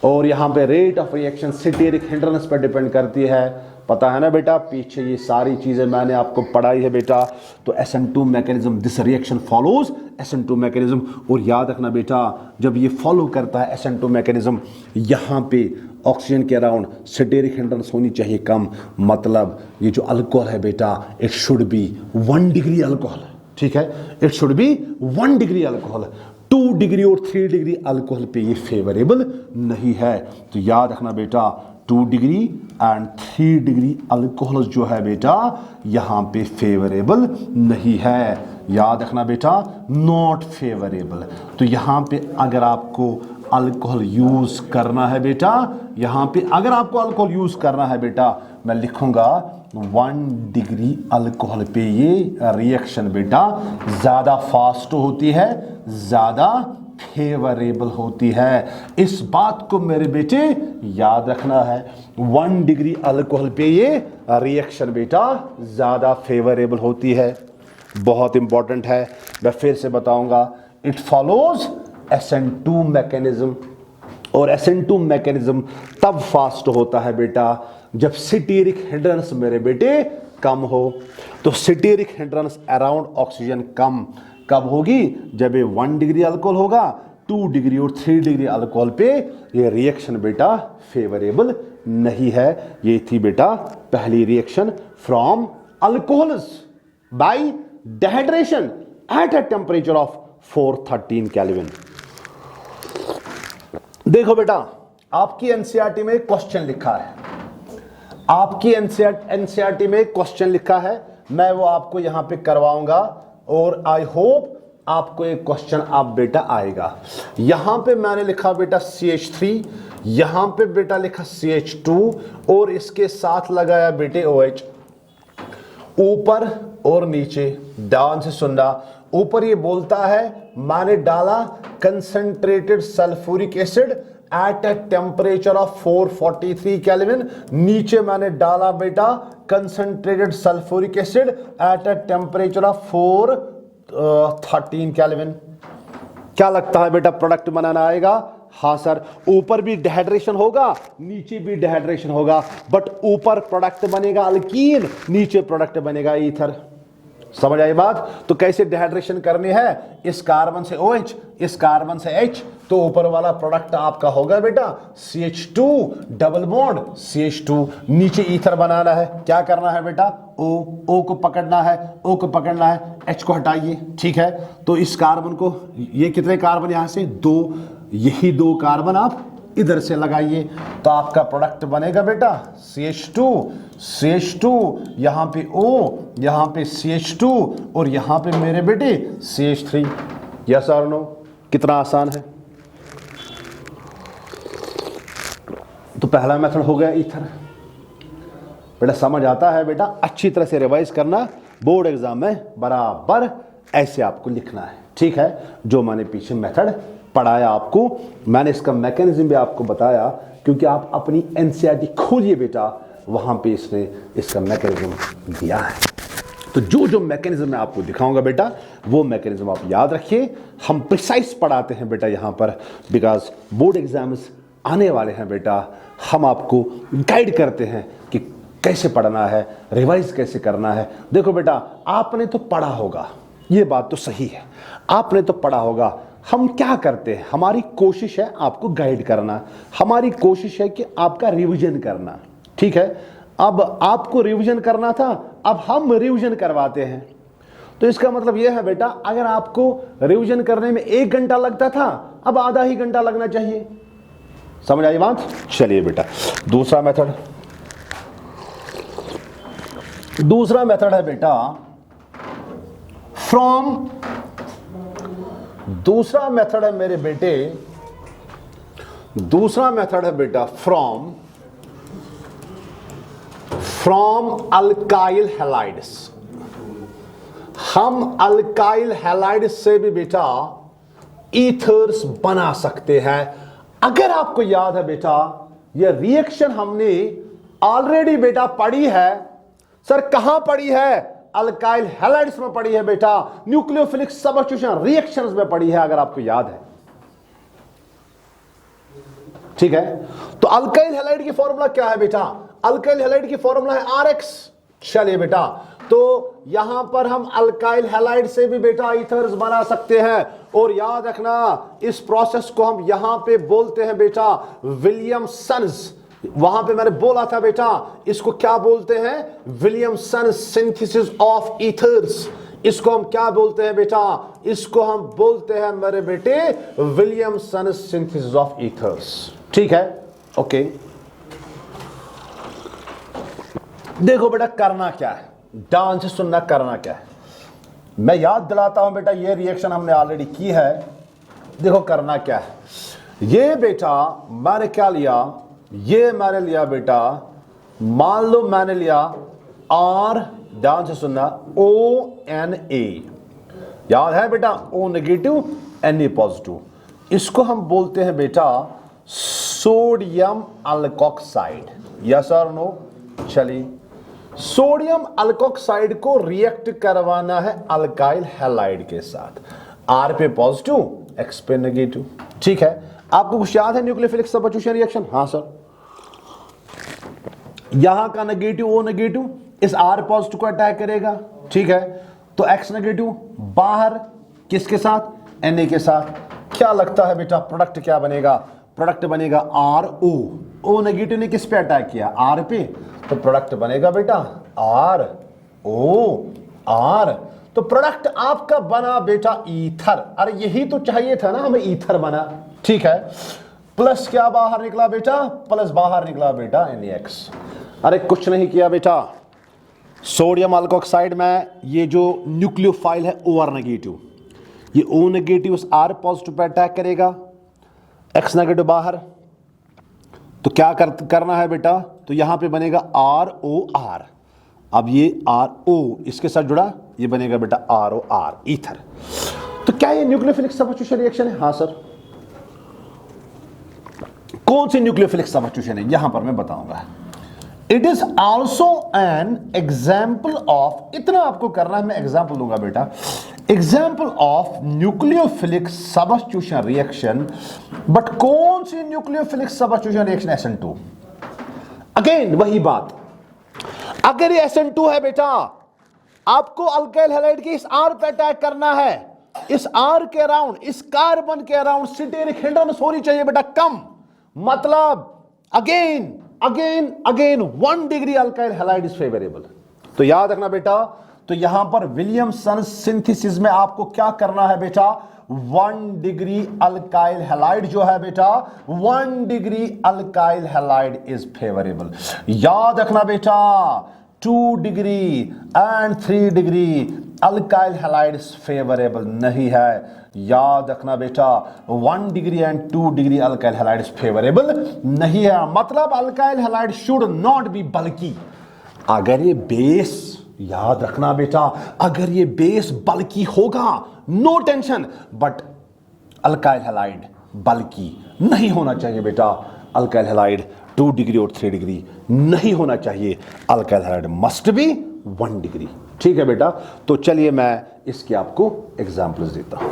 और यहां पे rate of reaction stearic hindrance पर डिपेंड करती है, पता है ना बेटा, पीछे ये सारी चीजें मैंने आपको पढ़ाई है बेटा। तो SN2 mechanism, this reaction follows SN2 mechanism. और याद रखना बेटा, जब ये फॉलो करता है SN2 मैकेनिज्म, यहां पे ऑक्सीजन के अराउंड स्टीयरिक हिंड्रेंस होनी चाहिए कम, मतलब ये जो अल्कोहल है बेटा it should be 1 degree alcohol, ठीक है, it should be 1 degree alcohol. 2 degree और 3 डिग्री अल्कोहल पे ये फेवरेबल नहीं है। तो याद रखना बेटा 2 डिग्री एंड 3 डिग्री अल्कोहल जो है बेटा यहां पे फेवरेबल नहीं है। याद रखना बेटा नॉट फेवरेबल। तो यहां पे अगर आपको अल्कोहल यूज करना है बेटा, यहां पे अगर आपको अल्कोहल यूज करना है बेटा, मैं लिखूंगा 1 डिग्री अल्कोहल पे ये रिएक्शन बेटा ज्यादा फास्ट होती है, ज्यादा फेवरेबल होती है। इस बात को मेरे बेटे याद रखना है, 1 डिग्री अल्कोहल पे ये रिएक्शन बेटा ज्यादा फेवरेबल होती है। बहुत इंपॉर्टेंट है, मैं फिर से बताऊंगा, इट फॉलोज SN2 मैकेनिज्म। और SN2 मैकेनिज्म तब फास्ट होता है बेटा जब स्टीयरिक हिंड्रेंस मेरे बेटे कम हो। तो स्टीयरिक हिंड्रेंस अराउंड ऑक्सीजन कम कब होगी? जब ये 1 डिग्री अल्कोहल होगा, 2 डिग्री और 3 डिग्री अल्कोहल पे ये रिएक्शन बेटा फेवरेबल नहीं है। ये थी बेटा पहली reaction from alcohols bye dehydration at a temperature of 413 kelvin. देखो बेटा आपकी एनसीईआरटी में क्वेश्चन लिखा है, आपकी एनसीईआरटी में क्वेश्चन लिखा है, मैं वो आपको यहां पे करवाऊंगा और आई होप आपको एक क्वेश्चन आप बेटा आएगा। यहां पे मैंने लिखा बेटा CH3, यहां पे बेटा लिखा CH2 और इसके साथ लगाया बेटे OH। ऊपर और नीचे ध्यान से सुनना, ऊपर ये बोलता है मैंने डाला concentrated sulphuric acid at a temperature of 443 kelvin, नीचे मैंने डाला बेटा concentrated sulphuric acid at a temperature of 413 kelvin. क्या लगता है बेटा प्रोडक्ट बनाना आएगा? हाँ सर, ऊपर भी डिहाइड्रेशन होगा, नीचे भी डिहाइड्रेशन होगा, बट ऊपर प्रोडक्ट बनेगा अल्कीन, नीचे प्रोडक्ट बनेगा ईथर। समझ आई बात? तो कैसे डिहाइड्रेशन करनी है? इस कार्बन से OH, इस कार्बन से H, तो ऊपर वाला प्रोडक्ट आपका होगा बेटा CH2 डबल बॉन्ड CH2, नीचे ईथर बनाना है। क्या करना है बेटा? O को पकड़ना है, O को पकड़ना है, H को हटाइए, ठीक है। तो इस कार्बन को, ये कितने कार्बन यहां से 2, यही 2 कार्बन आप इधर से लगाइए, तो आपका प्रोडक्ट बनेगा बेटा CH2 यहां पे O, यहां पे CH2 और यहां पे मेरे बेटे CH3। यस और नो? कितना आसान है। तो पहला मेथड हो गया ईथर। बेटा समझ आता है बेटा, अच्छी तरह से रिवाइज करना, बोर्ड एग्जाम में बराबर ऐसे आपको लिखना है, ठीक है। जो मैंने पीछे मेथड पढ़ाया आपको, मैंने इसका मैकेनिज्म भी आपको बताया, क्योंकि आप अपनी एनसीईआरटी खोलिए बेटा, वहां पे इसने इसका मैकेनिज्म दिया है। तो जो जो मैकेनिज्म मैं आपको दिखाऊंगा बेटा, वो मैकेनिज्म आप याद रखिए। हम प्रिसाइज पढ़ाते हैं बेटा यहाँ पर, बिकॉज बोर्ड एग्जाम्स आने वाले हैं बेटा। हम आपको गाइड करते हैं कि कैसे पढ़ना है, रिवाइज कैसे करना है। देखो बेटा आपने तो पढ़ा होगा, ये बात तो सही है, आपने तो पढ़ा होगा। हम क्या करते हैं, हमारी कोशिश है आपको गाइड करना, हमारी कोशिश है कि आपका रिवीजन करना, ठीक है। अब आपको रिवीजन करना था, अब हम रिवीजन करवाते हैं। तो इसका मतलब यह है बेटा, अगर आपको रिवीजन करने में 1 घंटा लगता था, अब आधा ही घंटा लगना चाहिए। समझ आई बात? चलिए बेटा दूसरा मेथड है बेटा दूसरा मेथड है मेरे बेटे, दूसरा मेथड है बेटा फ्रॉम अल्काइल हैलाइड्स। हम अल्काइल हैलाइड्स से भी बेटा ईथर्स बना सकते हैं। अगर आपको याद है बेटा, यह रिएक्शन हमने ऑलरेडी बेटा पढ़ी है। सर कहां पढ़ी है? अल्काइल हैलाइड्स में पढ़ी है बेटा, न्यूक्लियोफिलिक सब्स्टिट्यूशन रिएक्शंस में पढ़ी है, अगर आपको याद है। ठीक है, तो अल्काइल हैलाइड की फॉर्मूला क्या है बेटा? अल्काइल हैलाइड की फॉर्मूला है RX। चलिए बेटा, तो यहां पर हम अल्काइल हैलाइड से भी बेटा ईथर्स बना सकते हैं, और याद रखना इस प्रोसेस को हम यहां पे बोलते हैं बेटा विलियमसन्स। वहां पे मैंने बोला था बेटा इसको क्या बोलते हैं? Williamson synthesis of ethers. इसको हम क्या बोलते हैं बेटा? इसको हम बोलते हैं मेरे बेटे विलियमसन सिंथेसिस ऑफ ईथर्स। ठीक है, ओके। देखो बेटा करना क्या है, ध्यान से सुनना, करना क्या है। मैं याद दिलाता हूं बेटा, ये रिएक्शन हमने ऑलरेडी की है। देखो करना क्या है, ये बेटा मैंने क्या लिया, ये मैंने लिया बेटा, मान लो मैंने लिया R, ध्यान से सुनना, ONA। याद है बेटा, O नेगेटिव Na पॉजिटिव। इसको हम बोलते हैं बेटा सोडियम अल्कोक्साइड। यस और नो? चलिए, सोडियम अल्कोक्साइड को रिएक्ट करवाना है अल्काइल हैलाइड के साथ। R पे पॉजिटिव, X पे नेगेटिव। ठीक है, आपको कुछ याद है न्यूक्लियोफिलिक सब्स्टिट्यूशन रिएक्शन? हाँ सर, यहां का नेगेटिव O नेगेटिव इस R पॉजिटिव को अटैक करेगा। ठीक है, तो X नेगेटिव बाहर किसके साथ? Na के साथ। क्या लगता है बेटा प्रोडक्ट क्या बनेगा? प्रोडक्ट बनेगा RO। O नेगेटिव ने किस पे अटैक किया? R पे, तो प्रोडक्ट बनेगा बेटा ROR। तो प्रोडक्ट आपका बना बेटा ईथर। अरे यही तो चाहिए था ना हमें, ईथर बना। ठीक है, प्लस क्या बाहर निकला बेटा? प्लस बाहर निकला बेटा NaX। अरे कुछ नहीं किया बेटा, सोडियम अल्कोक्साइड में ये जो न्यूक्लियोफाइल है OR नेगेटिव, ये O नेगेटिव उस R पॉजिटिव पे अटैक करेगा, X नेगेटिव बाहर। तो क्या करना है बेटा? तो यहां पे बनेगा ROR। अब ये RO इसके साथ जुड़ा, ये बनेगा बेटा ROR, ईथर। तो क्या ये न्यूक्लियोफिलिक सब्स्टिट्यूशन रिएक्शन है? हाँ सर। कौन सी न्यूक्लियोफिलिक सब्स्टिट्यूशन है यहां पर मैं बताऊंगा। It is also an example of, इतना आपको करना है, मैं एग्जाम्पल दूंगा बेटा, example of nucleophilic substitution reaction. But कौन सी nucleophilic substitution reaction? SN2। Again वही बात, अगर ये SN2 है बेटा, आपको अल्काइल हैलाइड के इस R पे अटैक करना है, इस R के अराउंड, इस कार्बन के अराउंड स्टीरिक हिंड्रेंस होनी चाहिए बेटा कम। मतलब again 1 degree alkyl halide is favourable. तो याद रखना बेटा, तो यहां पर विलियमसन सिंथेसिस में आपको क्या करना है बेटा? 1 डिग्री अल्काइल हैलाइड जो है बेटा, 1 degree alkyl halide is favourable. याद रखना बेटा, 2 degree and 3 degree alkyl halide favourable नहीं है। याद रखना बेटा, 1 degree and 2 degree alkyl halide favourable नहीं है। मतलब alkyl halide should not be bulky. अगर ये बेस, याद रखना बेटा, अगर ये बेस बल्की होगा no tension, but alkyl halide bulky नहीं होना चाहिए बेटा। अल्काइल हैलाइड 2 डिग्री और 3 डिग्री नहीं होना चाहिए। Alkyl halide must be 1 degree. ठीक है बेटा, तो चलिए मैं इसके आपको एग्जांपल्स देता हूं।